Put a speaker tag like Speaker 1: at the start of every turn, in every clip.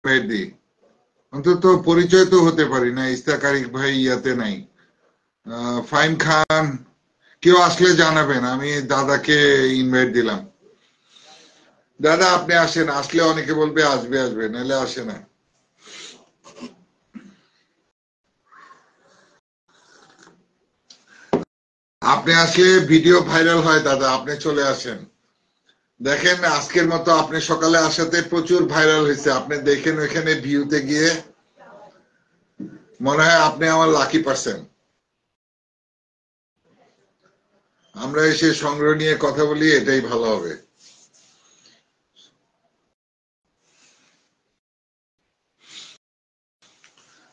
Speaker 1: Invite দিই, অন্তত পরিচয় তো হতে পারি না। ইস্তাকারিক ভাই ইয়াতে নাই। ফাইম খান, কেউ আসলে জানাবেন, আমি দাদাকে ইনভাইট দিলাম। দাদা আপনি আসেন, আসলে অনেকে বলবে আসবে আসবে, নাহলে আসে না। আপনি আসলে ভিডিও ভাইরাল হয় দাদা, আপনি চলে আসেন। দেখেন আজকের মতো আপনি সকালে আসাতে প্রচুর ভাইরাল হয়েছে, আপনি দেখেন ওইখানে ভিউতে গিয়ে মনে হয় আপনি আমার লাকি পার্সন। আমরা এসে সংগ্রহ নিয়ে কথা বলি, এটাই ভালো হবে।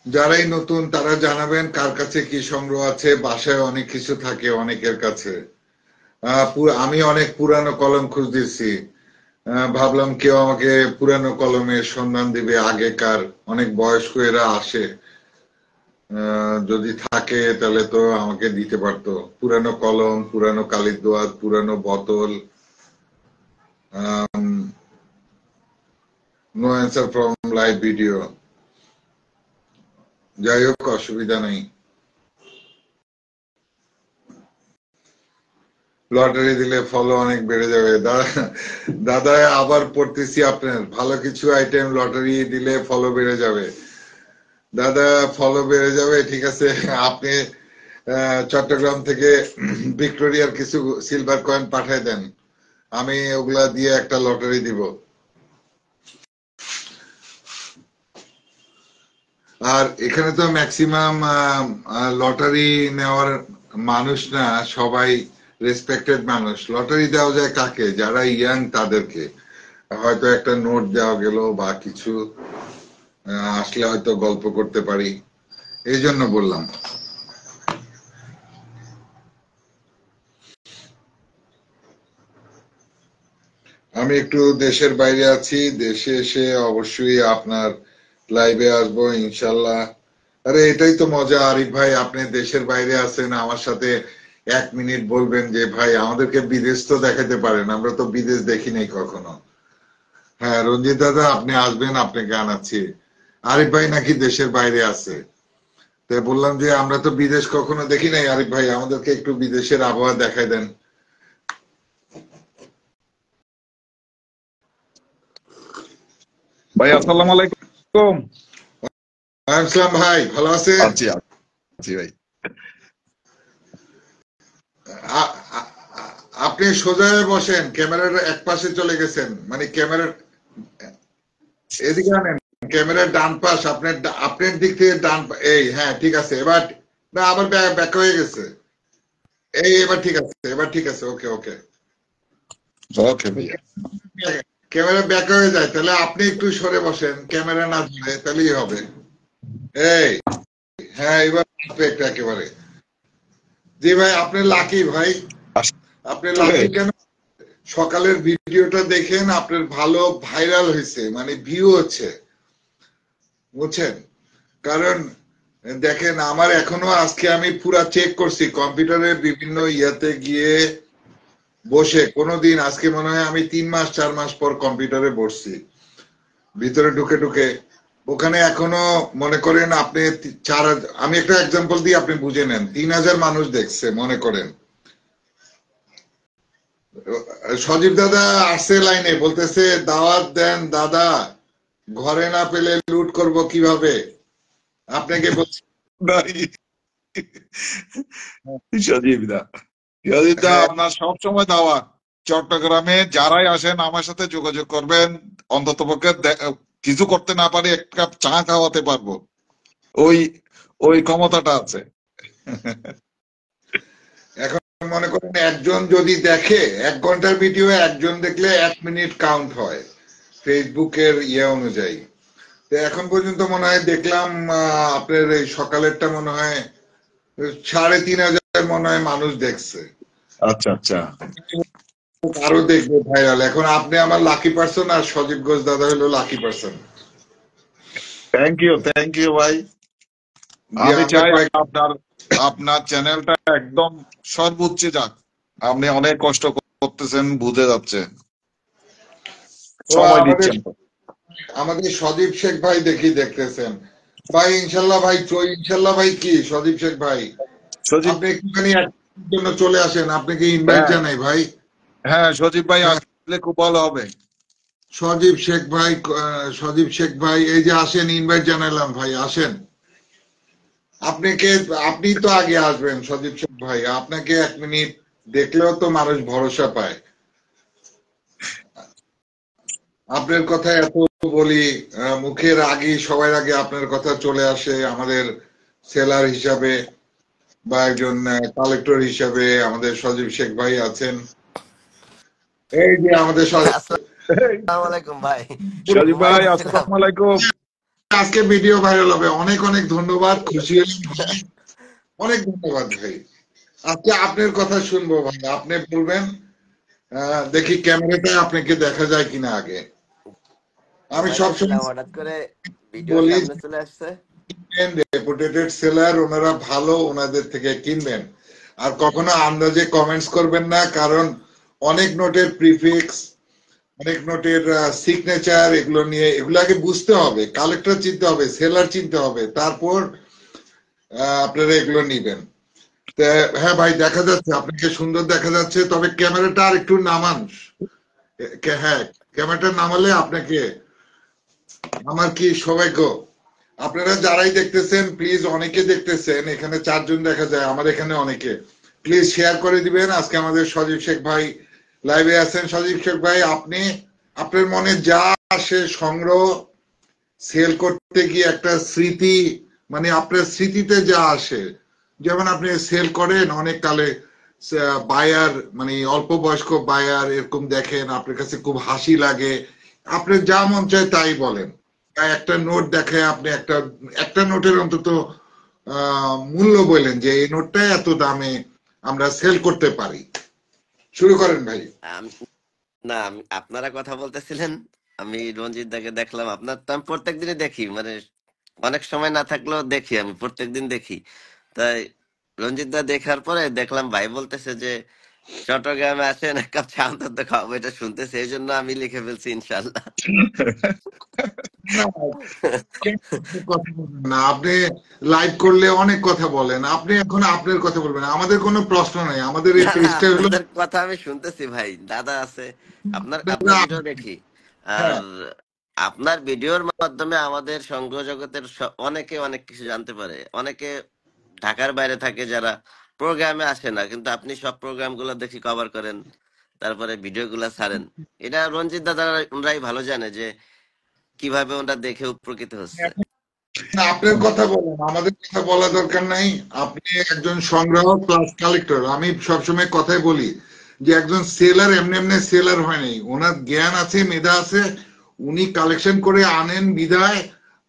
Speaker 1: যারাই নতুন তারা জানাবেন কার কাছে কি সংগ্রহ আছে। বাসায় অনেক কিছু থাকে অনেকের কাছে। আমি অনেক পুরানো কলম খুঁজতেছি, ভাবলাম কেউ আমাকে পুরানো কলমের সন্ধান দিবে, আগেকার অনেক বয়স্ক এরা আসে। যদি থাকে তাহলে তো আমাকে দিতে পারতো পুরানো কলম, পুরানো কালির দোয়াত, পুরানো বোতল। No answer from live video. যাই হোক, অসুবিধা নেই। লটারি দিলে ফলো অনেক বেড়ে যাবে দাদা। আবার পড়তেছি আপনার ভালো কিছু আইটেম, লটারি দিলে ফলো বেড়ে যাবে দাদা, ফলো বেড়ে যাবে। ঠিক আছে, আপনি চট্টগ্রাম থেকে ভিক্টোরিয়ার কিছু সিলভার কয়েন পাঠাই দেন, আমি ওগুলা দিয়ে একটা লটারি দিব। আর এখানে তো ম্যাক্সিমাম লটারি নেওয়ার মানুষ না, সবাই রেসপেক্টেড মানুষ। লটারি দেওয়া যায় কাকে? যারা ইয়াং তাদেরকে। হয়তো একটা নোট দেওয়া গেল বা কিছু, আসলে হয়তো গল্প করতে পারি, এই জন্য বললাম। আমি একটু দেশের বাইরে আছি, দেশে এসে অবশ্যই আপনার লাইভে আসবো ইনশাল্লাহ। আরে এটাই তো মজা আরিফ ভাই, আপনি দেশের বাইরে আছেন, আমার সাথে 1 মিনিট বলবেন যে ভাই আমাদেরকে বিদেশ তো দেখাতে পারেন, আমরা তো বিদেশ দেখি নাই কখনো। হ্যাঁ রঞ্জিত দাদা, আপনি আসবেন, আপনাকে আনাচ্ছি। আরিফ ভাই নাকি দেশের বাইরে আছে, তাই বললাম যে আমরা তো বিদেশ কখনো দেখি নাই। আরিফ ভাই আমাদেরকে একটু বিদেশের আবহাওয়া দেখাই দেন।
Speaker 2: ভাই আসসালামু আলাইকুম।
Speaker 1: আসসালাম ভাই, ভালো আছেন?
Speaker 2: আছি আছি ভাই।
Speaker 1: আ- আ- আপনি সোজা হয়ে বসেন, ক্যামেরার এক পাশে চলে গেছেন, মানে ক্যামেরার এদিকে আনেন। ক্যামেরার ডান পাশ আপনার, আপনার দিক থেকে এই হ্যাঁ ঠিক আছে এবার। না আবার ব্যাক হয়ে গেছে। এই এবার ঠিক আছে, এবার ঠিক আছে, ওকে ওকে।
Speaker 2: ওকে ভাইয়া।
Speaker 1: ক্যামেরা ব্যাক হয়ে যায়, তাহলে আপনি একটু সরে বসেন, ক্যামেরা না ধরে, তাহলেই হবে। এই হ্যাঁ এবার পারফেক্ট একেবারে। জি ভাই, আপনি লাকি ভাই। আপনি
Speaker 2: আসলে
Speaker 1: লাকি কেন? সকালের ভিডিওটা দেখেন, আপনার ভালো ভাইরাল হয়েছে, মানে ভিউ হচ্ছে, বুঝছেন? কারণ দেখেন আমার এখনো, আজকে আমি পুরা চেক করছি কম্পিউটারে বিভিন্ন ইয়াতে গিয়ে বসে, কোনোদিন আজকে মনে হয় আমি 3 মাস 4 মাস পর কম্পিউটারে বসছি, ভিতরে ঢুকে ঢুকে। ওখানে এখনো মনে করেন আপনি আমি একটা এক্সাম্পল দিই, আপনি বুঝে নেন। 3,000 মানুষ দেখছে মনে করেন। সজীব দাদা আসছে লাইনে, বলতেছে দাওয়াত দেন দাদা, ঘরে না পেলে লুট করব কিভাবে। আপনাকে বলছি।
Speaker 2: নাই সজীবদা, সজীবদা
Speaker 1: হ্যাঁ
Speaker 2: আপনার সব সময় দাওয়াত। চট্টগ্রামে যারাই আসেন আমার সাথে যোগাযোগ করবেন, অন্তত পক্ষে কিছু করতে না পারি এক কাপ চা খাওয়াতে পারবো, ওই ওই ক্ষমতাটা আছে।
Speaker 1: এখন মনে করেন একজন যদি দেখে, 1 ঘন্টার ভিডিও একজন দেখলে 1 মিনিট কাউন্ট হয় ফেসবুকের ইয়ে অনুযায়ী। তো এখন পর্যন্ত মনে হয় দেখলাম আপনার এই সকালেরটা মনে হয় 3,500 মনে হয় মানুষ দেখছে।
Speaker 2: আচ্ছা আচ্ছা।
Speaker 1: আরো দেখবে ভাইরাল। এখন আপনি আমার লাকি পার্সন, আর সজীব ঘোষ দাদা হলো লাকি পার্সন।
Speaker 2: থ্যাংক ইউ ভাই।
Speaker 1: জি
Speaker 2: আমি
Speaker 1: আমরা
Speaker 2: চাই
Speaker 1: কয়েক
Speaker 2: আপনার আপনার চ্যানেলটা একদম সর্বোচ্চে যাক। আপনি অনেক কষ্ট করতেছেন, বুঝে যাচ্ছে,
Speaker 1: তো
Speaker 2: সময়
Speaker 1: আমাদের
Speaker 2: দিচ্ছেন তো।
Speaker 1: আমাদের সদীপ শেখ ভাই দেখি দেখতেছেন ভাই। ইনশাল্লাহ ভাই, ইনশাল্লাহ ভাই কি সদীপ শেখ ভাই,
Speaker 2: সজীব,
Speaker 1: আপনি একটুখানি একদিনের জন্য চলে আসেন, আপনাকে ইনভাইট
Speaker 2: হ্যাঁ
Speaker 1: জানাই ভাই।
Speaker 2: হ্যাঁ, সজীব ভাই
Speaker 1: হ্যাঁ,
Speaker 2: আসলে খুব ভালো হবে।
Speaker 1: সজীব শেখ ভাই, সজীব শেখ ভাই এই যে আসেন, ইনভাইট জানালাম ভাই, আসেন। আপনাকে, আপনি তো আগে আসবেন সজীব শেখ ভাই, আপনাকে 1 মিনিট দেখলেও তো মানুষ ভরসা পায়। আপনার কথা এত বলি, মুখের আগে, সবার আগে আপনার কথা চলে আসে আমাদের সেলার হিসাবে বা একজন কালেক্টর হিসাবে। আমাদের সজীব শেখ ভাই আছেন, এই যে আমাদের
Speaker 3: আসসালামু আলাইকুম ভাই।
Speaker 2: সজীব
Speaker 3: ঘুমায়
Speaker 2: ভাই,
Speaker 3: গেছিলাম।
Speaker 2: আসসালামু আলাইকুম।
Speaker 1: আজকে ভিডিও ভাইরাল হবে, অনেক অনেক ধন্যবাদ, খুশি হলাম ভাই। অনেক ধন্যবাদ ভাই। আজকে আপনার কথা শুনবো ভাই, আপনি বলবেন। দেখি ক্যামেরাতে আপনাকে দেখা যায় কিনা আগে। আমি
Speaker 3: ঘুমায়
Speaker 1: সবসময়
Speaker 3: গেছিলাম, হঠাৎ করে ভিডিও
Speaker 1: বলি,
Speaker 3: সামনে চলে আসছে।
Speaker 1: রেপুটেটেড সেলার ওনারা ভালো, ওনাদের থেকে কিনবেন। আর কখনো আন্দাজে কমেন্টস করবেন না, কারণ অনেক নোটের প্রিফিক্স, অনেক নোটের সিগনেচার, এগুলো নিয়ে, এগুলো আগে বুঝতে হবে, কালেক্টর চিনতে হবে, সেলার চিনতে হবে, তারপর আপনারা এগুলো নিবেন। হ্যাঁ ভাই, দেখা যাচ্ছে আপনাকে সুন্দর দেখা যাচ্ছে, তবে ক্যামেরাটা আর একটু নামান। হ্যাঁ, ক্যামেরাটা নামালে আপনাকে, আমার কি সৌভাগ্য। আপনারা যারাই দেখতেছেন প্লিজ, অনেকে দেখতেছেন, এখানে 4 জন দেখা যায়, আমার এখানে অনেকে, প্লিজ শেয়ার করে দিবেন। আজকে আমাদের সজীব শেখ ভাই লাইভে আছেন। সজীব শেখ ভাই, আপনি আপনার মনে যা আসে সংগ্রহ, সেল করতে গিয়ে একটা স্মৃতি, মানে আপনার স্মৃতিতে যা আসে, যেমন আপনি সেল করেন অনেক কালে, বায়ার মানে অল্প বয়স্ক বায়ার এরকম দেখেন, আপনার কাছে খুব হাসি লাগে, আপনার যা মন চায় তাই বলেন। একটা নোট দেখে আপনি একটা একটা নোটের অন্তত মূল্য বললেন যে এই নোটটা এত দামে আমরা সেল করতে পারি। শুরু করেন ভাই।
Speaker 3: আম- না, আপনারা কথা বলতেছিলেন, আমি রঞ্জিত দাকে দেখলাম। আপনার তো আমি প্রত্যেক দিনই দেখি, মানে অনেক সময় না থাকলেও দেখি, আমি প্রত্যেক দিন দেখি। তাই রঞ্জিত দা দেখার পরে দেখলাম ভাই বলতেছে যে চট্টগ্রামে আসেন, এক কাপ চা অন্তত খাওয়াবো, এটা শুনতেছে, এই জন্য আমি লিখে ফেলছি ইনশাল্লাহ।
Speaker 1: না, কথা বলবেন না আপনি, লাইভ করলে অনেক কথা বলেন, আপনি এখন আপনার কথা বলবেন, আমাদের কোনো প্রশ্ন নাই, আমাদের এই
Speaker 3: না না,
Speaker 1: পেজটা হলো।
Speaker 3: আপনাদের কথা আমি শুনতেছি ভাই, দাদা আছে। আপনার আপনার ভিডিও দেখি। আর
Speaker 1: হ্যাঁ,
Speaker 3: আপনার ভিডিওর মাধ্যমে আমাদের সংগ্রহ জগতের অনেকে অনেক কিছু জানতে পারে। অনেকে ঢাকার বাইরে থাকে যারা প্রোগ্রামে আসে না, কিন্তু আপনি সব প্রোগ্রাম গুলো দেখি কভার করেন, তারপরে ভিডিও গুলা ছাড়েন। এটা রঞ্জিত দাদা ওনরাই ভালো জানে যে কিভাবে ওনরা দেখে উপকৃত হচ্ছে।
Speaker 1: আপনার কথা বলেন, আমাদের কথা বলা দরকার নাই। আপনি একজন সংগ্রাহক প্লাস কালেক্টর। আমি সবসময় কথাই বলি যে একজন সেলার এমনি এমনি সেলার হয় নাই, ওনার জ্ঞান আছে, মেধা আছে, উনি কালেকশন করে আনেন বিধায়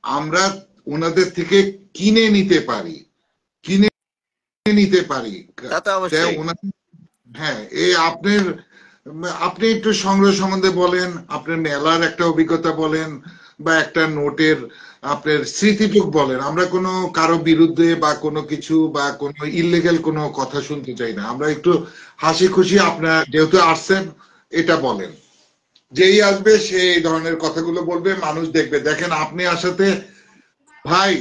Speaker 1: আমরা ওনাদের থেকে কিনে নিতে পারি, কিনে নিতে পারি।
Speaker 3: তা তো
Speaker 1: তাই
Speaker 3: অবশ্যই।
Speaker 1: ওনার, হ্যাঁ, এই আপনার, আপনি একটু সংগ্রহ সম্বন্ধে বলেন, আপনার মেলার একটা অভিজ্ঞতা বলেন, বা একটা নোটের আপনার স্মৃতিটুক বলেন। আমরা কোনো কারো বিরুদ্ধে বা কোনো কিছু বা কোনো ইলিগেল কোনো কথা শুনতে চাই না, আমরা একটু হাসি খুশি, আপনার যেহেতু আসছেন এটা বলেন। যেই আসবে সে এই ধরনের কথাগুলো বলবে, মানুষ দেখবে। দেখেন আপনি আসাতে ভাই,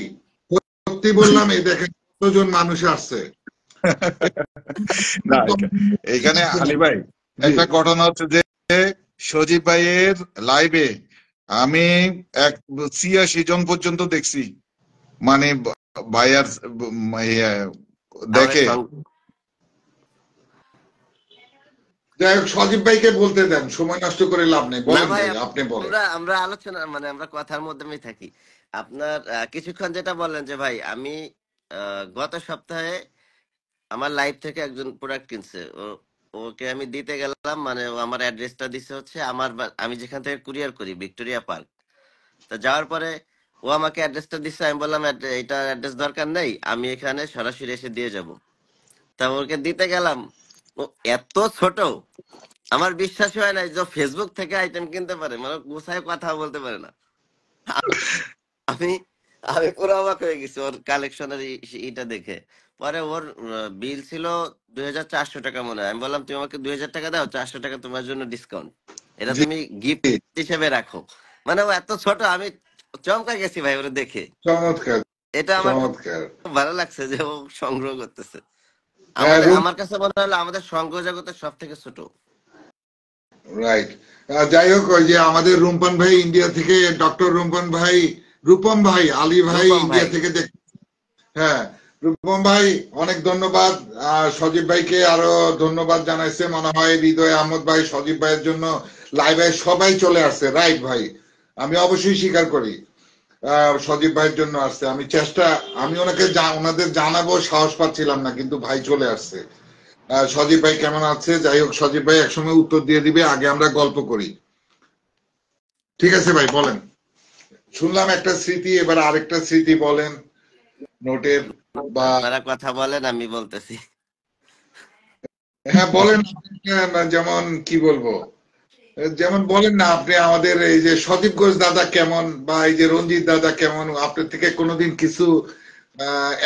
Speaker 1: সত্যি বললাম, এই দেখেন কতজন মানুষ আসছে।
Speaker 2: না, এখানে আলী ভাই,
Speaker 1: জি,
Speaker 2: একটা ঘটনা হচ্ছে যে সজীব ভাইয়ের লাইভে আমি 86 জন পর্যন্ত দেখছি, মানে ভাইয়ার ইয়ে
Speaker 3: আমাদের
Speaker 2: দেখে।
Speaker 1: যাই হোক, সজীব ভাইকে বলতে দেন, সময় নষ্ট করে লাভ নেই,
Speaker 3: না
Speaker 1: বলেন
Speaker 3: ভাই,
Speaker 1: ভাই, আপনি বলেন।
Speaker 3: আমরা আমরা আলোচনা, মানে আমরা কথার মধ্যে থাকি। আপনার কিছুক্ষণ যেটা বললেন যে ভাই, আমি গত সপ্তাহে আমার লাইফ থেকে একজন প্রোডাক্ট কিনছে। ওকে আমি দিতে গেলাম, মানে ও আমার অ্যাড্রেসটা দিছে হচ্ছে আমার আমি যেখান থেকে কুরিয়ার করি, ভিক্টোরিয়া পার্ক। তা যাওয়ার পরে ও আমাকে অ্যাড্রেসটা দিচ্ছে, আমি বললাম এটা অ্যাড্রেস দরকার নেই, আমি এখানে সরাসরি এসে দিয়ে যাব। তা ওকে দিতে গেলাম, ও এত ছোট, আমার বিশ্বাস হয় না যে ফেসবুক থেকে আইটেম কিনতে পারে, মানে গুছায় কথা বলতে পারে না। আমি আমি পুরো অবাক হয়ে গেছি ওর কালেকশনের ইটা দেখে। পরে ওর বিল ছিল 2400 টাকা মনে হয়। আমি বললাম তুমি আমাকে 2000 টাকা দাও, 400 টাকা তোমার জন্য ডিসকাউন্ট, এটা
Speaker 1: জি,
Speaker 3: তুমি গিফট হিসেবে রাখো। মানে ও এত ছোট, আমি চমকা গেছি ভাই ওরা দেখে।
Speaker 1: চমৎকার,
Speaker 3: এটা আমার খুব
Speaker 1: চমৎকার।
Speaker 3: ভালো লাগছে যে ও সংগ্রহ করতেছে।
Speaker 1: হ্যাঁ,
Speaker 3: আমার কাছে মনে হলো আমাদের সংগ্রহ জগতের সব থেকে ছোট।
Speaker 1: রাইট। যাই হোক, ওই যে আমাদের রুম্পান ভাই ইন্ডিয়া থেকে, ডক্টর রুম্পান ভাই, রূপম ভাই, আলী ভাই
Speaker 3: রূপম
Speaker 1: ইন্ডিয়া
Speaker 3: ভাই,
Speaker 1: থেকে হ্যাঁ, রূপম ভাই অনেক ধন্যবাদ। সজীব ভাইকে আরো ধন্যবাদ জানাইছে মনে হয় হৃদয় আহমদ ভাই, সজীব ভাইয়ের জন্য লাইভে সবাই চলে আসছে। রাইট ভাই, আমি অবশ্যই স্বীকার করি সজীব ভাইয়ের জন্য আসছে। আমি ওনাকে ওনাদের জানাবো সাহস পাচ্ছিলাম না, কিন্তু ভাই চলে আসছে। সজীব ভাই কেমন আছে? যাই হোক, সজীব ভাই একসময় উত্তর দিয়ে দিবে, আগে আমরা গল্প করি। ঠিক আছে ভাই, বলেন। শুনলাম একটা স্মৃতি, এবার আরেকটা স্মৃতি বলেন নোটের বা।
Speaker 3: আপনারা কথা বলেন, আমি বলতেছি।
Speaker 1: হ্যাঁ বলেন। যেমন কি বলবো, যেমন বলেন না আপনি আমাদের এই যে সদীপ ঘোষ দাদা কেমন, বা এই যে রঞ্জিত দাদা কেমন, আপনার থেকে কোনোদিন কিছু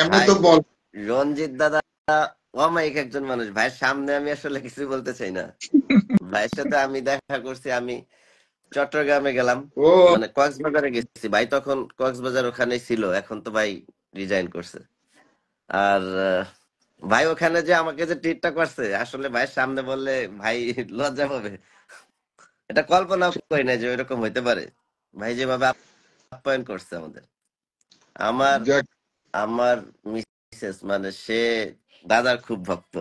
Speaker 1: এমনি
Speaker 3: ভাই
Speaker 1: তো বল।
Speaker 3: রঞ্জিত দাদা অমায়িক একজন মানুষ, ভাইয়ের সামনে আমি আসলে কিছু বলতে চাই না। ভাইয়ের সাথে আমি দেখা করছি, আমি চট্টগ্রামে গেলাম,
Speaker 1: ও
Speaker 3: মানে কক্সবাজারে গেছি। ভাই তখন কক্সবাজার ওখানে ছিল, এখন তো ভাই রিজাইন করছে। আর ভাই ওখানে যে আমাকে যে ট্রিটটা করছে, আসলে ভাইয়ের সামনে বললে ভাই লজ্জা পাবে। এটা কল্পনা করি না যে ওইরকম হইতে পারে। ভাই যেভাবে আপ্যায়ন করছে আমাদের। আমার
Speaker 1: যাক,
Speaker 3: আমার মিসেস মানে সে দাদার খুব ভক্ত।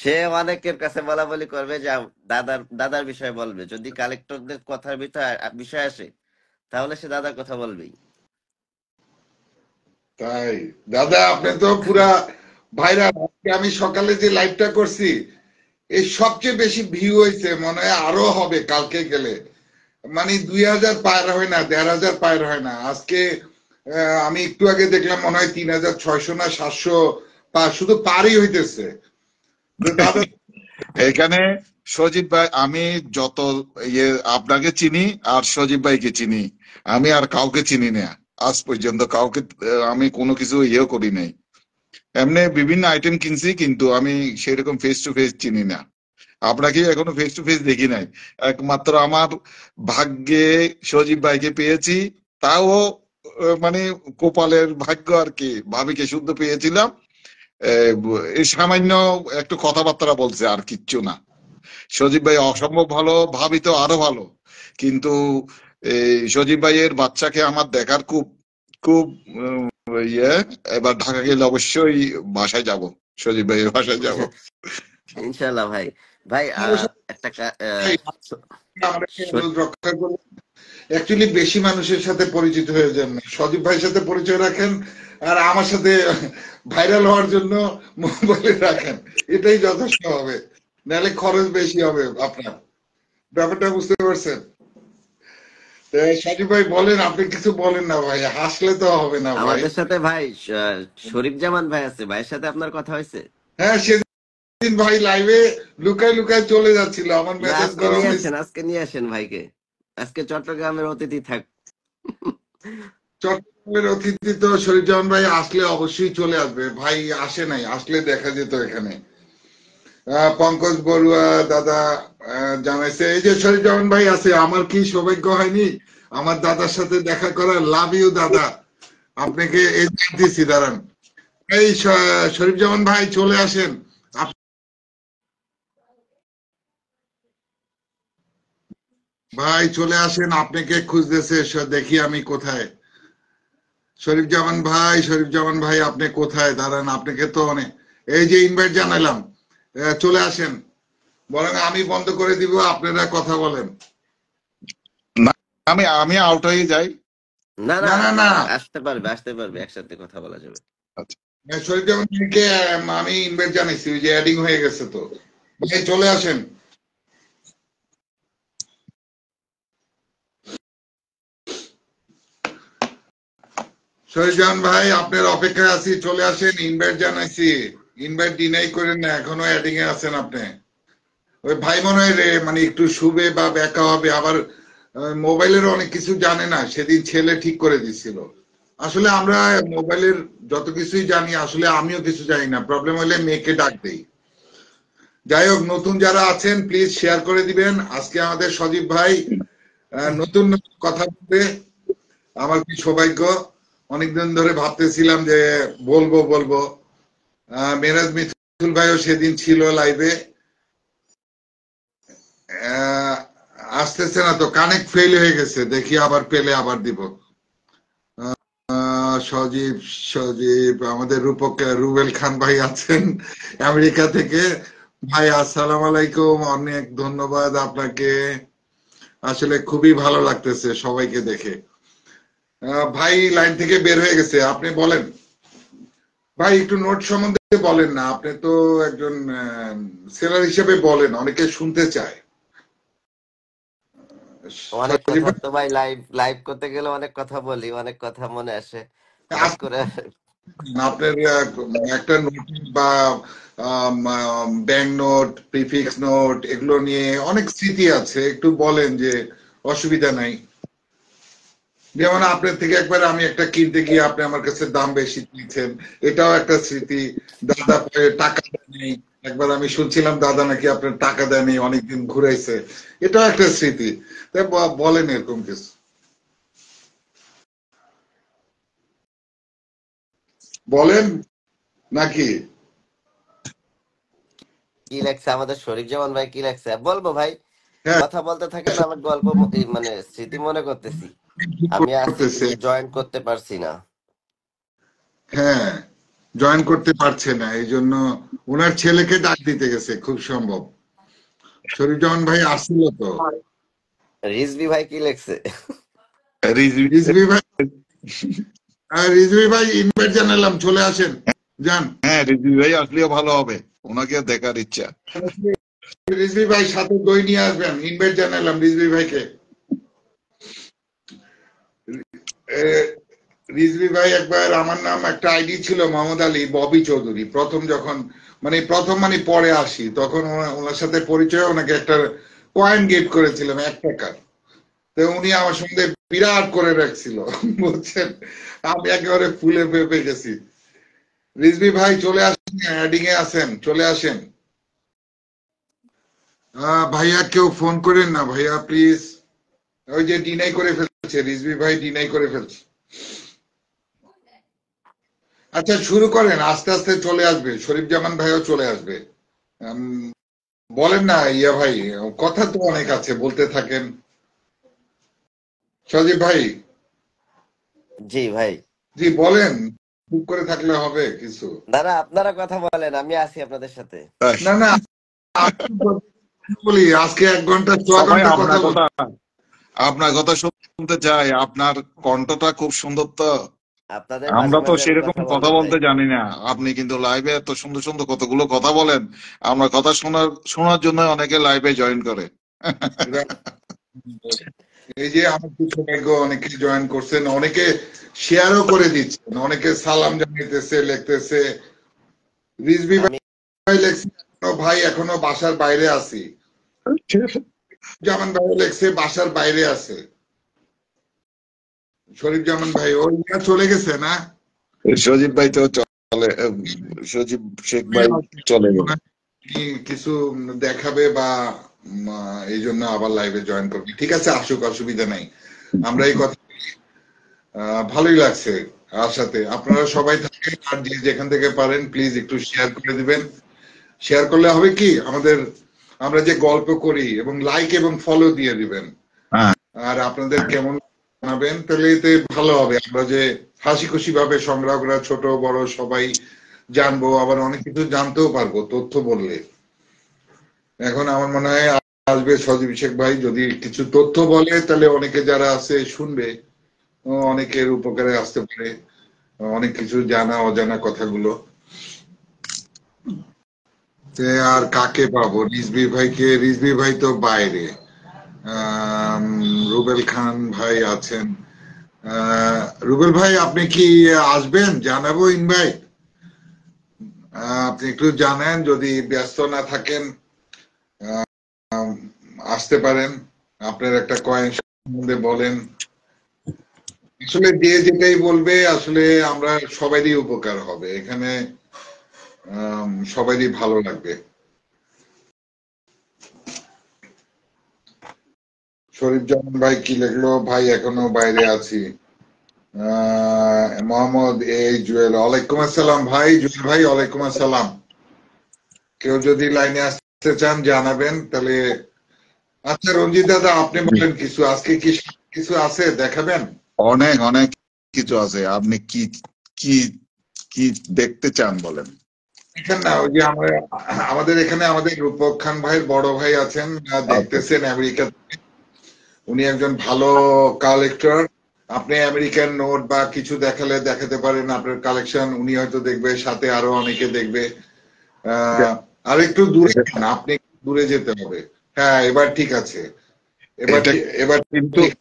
Speaker 3: সে অনেকের কাছে বলা বলি করবে যে দাদার দাদার বিষয়ে বলবে, যদি কালেক্টরদের কথার বিষয় আসে তাহলে সে দাদার কথা বলবেই।
Speaker 1: তাই দাদা আপনি তো পুরা ভাইরাল। আমি সকালে যে লাইভটা করছি, এই সবচেয়ে বেশি ভিউ হয়েছে, মনে হয় আরো হবে কালকে গেলে। মানে 2000 পার হয় না, 1500 পার হয় না আজকে। আমি একটু আগে দেখলাম মনে হয় 3600 না 700 পা, শুধু পারই হইতেছে। তো দাদা,
Speaker 2: এখানে সজীব ভাই, আমি যত ইয়ে আপনাকে চিনি আর সজীব ভাইকে চিনি, আমি আর কাউকে চিনি না। আজ পর্যন্ত কাউকে আমি কোনো কিছু ইয়ে করি নাই। এমনি বিভিন্ন আইটেম কিনছি, কিন্তু আমি সেরকম ফেস টু ফেস চিনি না। আপনাকে এখনো ফেস টু ফেস দেখি নাই। একমাত্র আমার ভাগ্যে সজীব ভাইকে পেয়েছি, তাও মানে কপালের ভাগ্য আর কি। ভাবিকে শুদ্ধ পেয়েছিলাম, এই সামান্য একটু কথাবার্তা বলছে, আর কিচ্ছু না। সজীব ভাই অসম্ভব ভালো, ভাবি তো আরো ভালো। কিন্তু এই সজীব ভাইয়ের বাচ্চাকে আমার দেখার খুব খুব ইয়ে। এবার ঢাকা গেলে অবশ্যই বাসায় যাব, সজীব ভাইয়ের বাসায় যাব।
Speaker 3: ইনশাল্লাহ ভাই। ভাই একটা
Speaker 1: ভাই, আমার একটা অনুরোধ রক্ষা করুন। অ্যাকচুয়ালি বেশি মানুষের সাথে পরিচিত হয়ে যান না, সজীব ভাইয়ের সাথে পরিচয় রাখেন, আর আমার সাথে ভাইরাল হওয়ার জন্য মোবাইলে রাখেন, এটাই যথেষ্ট হবে। নাহলে খরচ বেশি হবে আপনার। ব্যাপারটা বুঝতে পারছেন? সজীব ভাই বলেন, আপনি কিছু বলেন না ভাই, হাসলে তো হবে না ভাই।
Speaker 3: আমাদের সাথে ভাই শরীফ জামান ভাই আছে, ভাইয়ের সাথে আপনার কথা হয়েছে?
Speaker 1: হ্যাঁ, সেদিন ভাই লাইভে লুকায় লুকায় চলে যাচ্ছিল, আমার
Speaker 3: না,
Speaker 1: মেসেজ
Speaker 3: আজকে
Speaker 1: করা
Speaker 3: নিয়ে
Speaker 1: মিস।
Speaker 3: আসেন, আজকে নিয়ে আসেন ভাইকে। আজকে চট্টগ্রামের অতিথি থাক।
Speaker 1: চট্টগ্রামের অতিথি তো শরীফজামান ভাই আসলে অবশ্যই চলে আসবে। ভাই আসে নাই, আসলে দেখা যেত এখানে। পঙ্কজ বড়ুয়া দাদা জানাইছে, এই যে শরীফজামান ভাই আছে, আমার কি সৌভাগ্য হয়নি আমার দাদার সাথে দেখা করার? লাভ ইউ দাদা, আপনাকে এই দিচ্ছি, দাঁড়ান। এই শরীফজামান ভাই চলে আসেন। ভাই চলে আসেন, আপনাকে খুঁজতেছে, দেখি আমি কোথায়। শরীফজামান ভাই, শরীফজামান ভাই আপনি কোথায়? দাঁড়ান, আপনাকে তো অনেক, এই যে ইনভাইট জানালাম, চলে আসেন। বরং আমি বন্ধ করে দিব, আপনারা কথা বলেন।
Speaker 2: না, আমি আমি আউট হয়ে যাই।
Speaker 3: না না,
Speaker 1: না না না,
Speaker 3: আসতে পারবে, আসতে পারবে, একসাথে কথা বলা যাবে।
Speaker 2: আচ্ছা।
Speaker 1: শরীফজামান ভাইকে আমি ইনভাইট জানাইছি, ওই যে অ্যাডিং হয়ে গেছে তো। ভাই চলে আসেন। শরীফজামান ভাই আপনার অপেক্ষায় আছি, চলে আসেন, ইনভাইট জানাইছি। ইনভাইট ডিনাই করেন না, এখনো অ্যাডিং এ আছেন আপনি। ওই ভাই মনে হয় মানে একটু শুবে বা ব্যাকা হবে আবার। মোবাইলের অনেক কিছু জানে না, সেদিন ছেলে ঠিক করে দিছিল। আসলে আমরা মোবাইলের যত কিছুই জানি, আসলে আমিও কিছু জানি না, প্রবলেম হলে মেয়েকে ডাক দেই। যাই হোক, নতুন যারা আছেন প্লিজ শেয়ার করে দিবেন। আজকে আমাদের সজীব ভাই নতুন নতুন কথা বলতে আমার কি সৌভাগ্য। অনেকদিন ধরে ভাবতেছিলাম যে বলবো বলবো। মেরাজ মিথুল ভাইও সেদিন ছিল লাইভে। আসতেছে না তো, কানেক্ট ফেল হয়ে গেছে, দেখি আবার পেলে আবার দিব। সজীব সজীব আমাদের রূপক রুবেল খান ভাই আছেন আমেরিকা থেকে। ভাই আসসালাম আলাইকুম, অনেক ধন্যবাদ আপনাকে। আসলে খুবই ভালো লাগতেছে সবাইকে দেখে। ভাই লাইন থেকে বের হয়ে গেছে, আপনি বলেন ভাই, একটু নোট সম্বন্ধে বলেন না, আপনি তো একজন সেলার হিসেবে বলেন, অনেকে শুনতে চায়।
Speaker 3: অনেক
Speaker 1: সজীব
Speaker 3: কথা
Speaker 1: ভাই
Speaker 3: তো ভাই, লাইভ লাইভ করতে গেলে অনেক কথা বলি, অনেক কথা মনে আসে হঠাৎ করে।
Speaker 1: আপনার একটা নোট বা ব্যাংক নোট, প্রিফিক্স নোট, এগুলো নিয়ে অনেক স্মৃতি আছে, একটু বলেন যে অসুবিধা নাই। যেমন আপনার থেকে একবার আমি একটা কিনতে গিয়ে আপনি আমার কাছে দাম বেশি দিয়েছেন, এটাও একটা স্মৃতি। দাদা টাকা দেয়নি, একবার আমি শুনছিলাম দাদা নাকি আপনার টাকা দেয়নি, অনেকদিন ঘুরাইছে, এটাও একটা স্মৃতি। তাই বলেন এরকম কিছু, বলেন নাকি?
Speaker 3: কি লাগছে আমাদের শরীফ জামান ভাই, কি লাগছে বলবো ভাই?
Speaker 1: হ্যাঁ,
Speaker 3: কথা বলতে থাকেন, আমার গল্প এই মানে স্মৃতি মনে করতেছি।
Speaker 1: কি
Speaker 3: আমি আছি
Speaker 1: করতেছে?
Speaker 3: কিন্তু জয়েন করতে পারছি না।
Speaker 1: হ্যাঁ, জয়েন করতে পারছে না, এই জন্য ওনার ছেলেকে ডাক দিতে গেছে খুব সম্ভব। শরীফজামান ভাই আসছিল তো।
Speaker 3: রিজভি ভাই কি লাগছে?
Speaker 2: রিজভি
Speaker 1: রিজভি ভাই, রিজভি ভাই ইনভাইট জানালাম, চলে আসেন, যান।
Speaker 2: হ্যাঁ, রিজভি ভাই আসলেও ভালো হবে, ওনাকে দেখার ইচ্ছা।
Speaker 1: রিজভি ভাই সাথে দই নিয়ে আসবেন, ইনভাইট জানালাম রিজভি ভাইকে। এ, রিজভি ভাই একবার, আমার নাম একটা আইডি ছিল মোহাম্মদ আলী ববি চৌধুরী, প্রথম যখন প্রথম পরে আসি, তখন ওনার সাথে পরিচয়, ওনাকে একটা কয়েন গিফট করেছিলাম 1 টাকার। তো উনি আমার সঙ্গে বিরাট করে রাখছিল বুঝছেন, আমি একেবারে ফুলে পেঁপে গেছি। রিজভি ভাই চলে আসেন, অ্যাডিং এ আছেন, চলে আসেন। ভাইয়া কেউ ফোন করেন না ভাইয়া প্লিজ। ওই যে ডিনাই করে ফেলছে, রিজভি ভাই ডিনাই করে ফেলছে। আচ্ছা শুরু করেন, আস্তে আস্তে চলে আসবে, শরীফ জামান ভাইও চলে আসবে। উম, বলেন না ইয়া ভাই, কথা তো অনেক আছে, বলতে থাকেন। সজীব ভাই,
Speaker 3: জি ভাই।
Speaker 1: জি বলেন, চুপ করে থাকলে হবে কিছু?
Speaker 3: দাদা আপনারা কথা বলেন, আমি আছি আপনাদের সাথে।
Speaker 2: তাই,
Speaker 1: না না, আপনি বলি, আজকে 1 ঘন্টা সোয়া
Speaker 2: সবাই
Speaker 1: ঘন্টা কথা
Speaker 2: আপনার
Speaker 1: বলবো।
Speaker 2: কথা, আপনার কথা শুনতে চাই, আপনার কণ্ঠটা খুব সুন্দর তো।
Speaker 3: আপনাদের মাঝে
Speaker 2: আমরা তো
Speaker 3: মাঝে আমি
Speaker 2: সেরকম
Speaker 3: কথা
Speaker 2: কথা
Speaker 3: বলবো ভাই।
Speaker 2: বলতে জানি না, আপনি কিন্তু লাইভে এত সুন্দর সুন্দর কতগুলো কথা বলেন। আমরা কথা শোনার শোনার জন্য অনেকে লাইভে জয়েন করে।
Speaker 1: এই যে আমার তো সৌভাগ্য, অনেকে জয়েন করছেন, অনেকে শেয়ারও করে দিচ্ছেন, অনেকে সালাম জানাইতেছে, লিখতেছে। রিজভি
Speaker 3: আমি
Speaker 1: ভাই লেখছে এখনো ভাই, এখনো বাসার বাইরে আছি। জামান ভাই লেখছে বাসার বাইরে আছে। শরীফ জামান ভাই ওই চলে গেছে না?
Speaker 2: সজীব ভাই তো চলে, সজীব শেখ ভাই চলে গেল।
Speaker 1: কিছু দেখাবে বা এই জন্য আবার লাইভে জয়েন করবে, ঠিক আছে আসুক, অসুবিধা নাই। আমরা এই কথা ভালোই লাগছে। আর সাথে আপনারা সবাই থাকেন, আর যে যেখান থেকে পারেন প্লিজ একটু শেয়ার করে দিবেন। শেয়ার করলে হবে কি, আমাদের আমরা যে গল্প করি, এবং লাইক এবং ফলো দিয়ে দিবেন।
Speaker 2: হ্যাঁ,
Speaker 1: আর আপনাদের কেমন জানাবেন, তাহলে এতে ভালো হবে, আমরা যে হাসি খুশি ভাবে সংগ্রাহকরা ছোট বড় সবাই জানবো, আবার অনেক কিছু জানতেও পারবো তথ্য বললে। এখন আমার মনে হয় আসবে সজীব শেখ ভাই, যদি কিছু তথ্য বলে তাহলে অনেকে যারা আছে শুনবে, অনেকের উপকারে আসতে পারে, অনেক কিছু জানা অজানা কথাগুলো। আর কাকে পাবো, রিজভি ভাইকে, রিজভি ভাই তো বাইরে। আম, রুবেল খান ভাই আছেন। রুবেল ভাই আপনি কি আসবেন, জানাবো ইনভাইট। আপনি একটু জানেন, যদি ব্যস্ত না থাকেন আসতে পারেন। আপনার একটা কয়েন সম্বন্ধে বলেন, আসলে যে যেটাই বলবে, আসলে আমরা সবারই উপকার হবে এখানে, সবারই ভালো লাগবে। শরীফ জামান ভাই কি লিখলো, ভাই এখনো বাইরে আছি। মোহাম্মদ জুয়েল, ওয়ালাইকুম আসসালাম ভাই। জুয়েল ভাই ওয়ালাইকুম আসসালাম। কেউ যদি লাইনে আসতে চান জানাবেন তাহলে। আচ্ছা রঞ্জিত দাদা, আপনি বলেন কিছু, আজকে কি কিছু আছে দেখাবেন?
Speaker 2: অনেক অনেক কিছু আছে, আপনি কি কি কি দেখতে চান বলেন।
Speaker 1: এখানে না, ওই যে আমাদের এখানে আমাদের রূপক খান ভাইয়ের বড় ভাই আছেন,
Speaker 2: আচ্ছা
Speaker 1: দেখতেছেন আমেরিকা। উনি একজন ভালো কালেক্টর। আপনি আমেরিকান নোট বা কিছু দেখালে দেখাতে পারেন আপনার কালেকশন, উনি হয়তো দেখবে, সাথে আরো অনেকে দেখবে। আর একটু দূরে যান, আপনি একটু দূরে যেতে হবে। হ্যাঁ এবার ঠিক আছে, এবার
Speaker 2: এটা
Speaker 1: এবার
Speaker 2: কিন্তু
Speaker 1: ঠিক।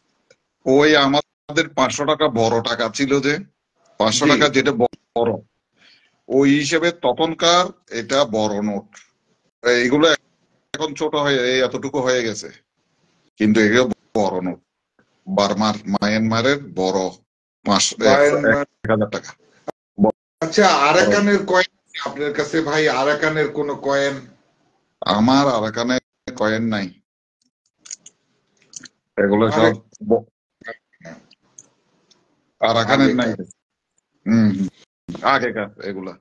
Speaker 2: ওই আমাদের 500 টাকা বড় টাকা ছিল যে, 500
Speaker 1: জি
Speaker 2: টাকা যেটা বড়, ওই হিসেবে তখনকার এটা বড় নোট। এইগুলো এখন ছোট হয়ে এতটুকু হয়ে গেছে, কিন্তু এগুলো বড় নোট। বার্মার মায়ানমারের বড় 1000 টাকা
Speaker 1: আচ্ছা,
Speaker 2: বড়।
Speaker 1: আরাকানের কয়েন আপনার কাছে ভাই? আরাকানের কোন কয়েন?
Speaker 2: আমার আরাকানে কয়েন নাই, এগুলো
Speaker 1: আরে
Speaker 2: সব আরাকানের নাই।
Speaker 1: আগেকার
Speaker 2: হম হম, আগেকার এগুলা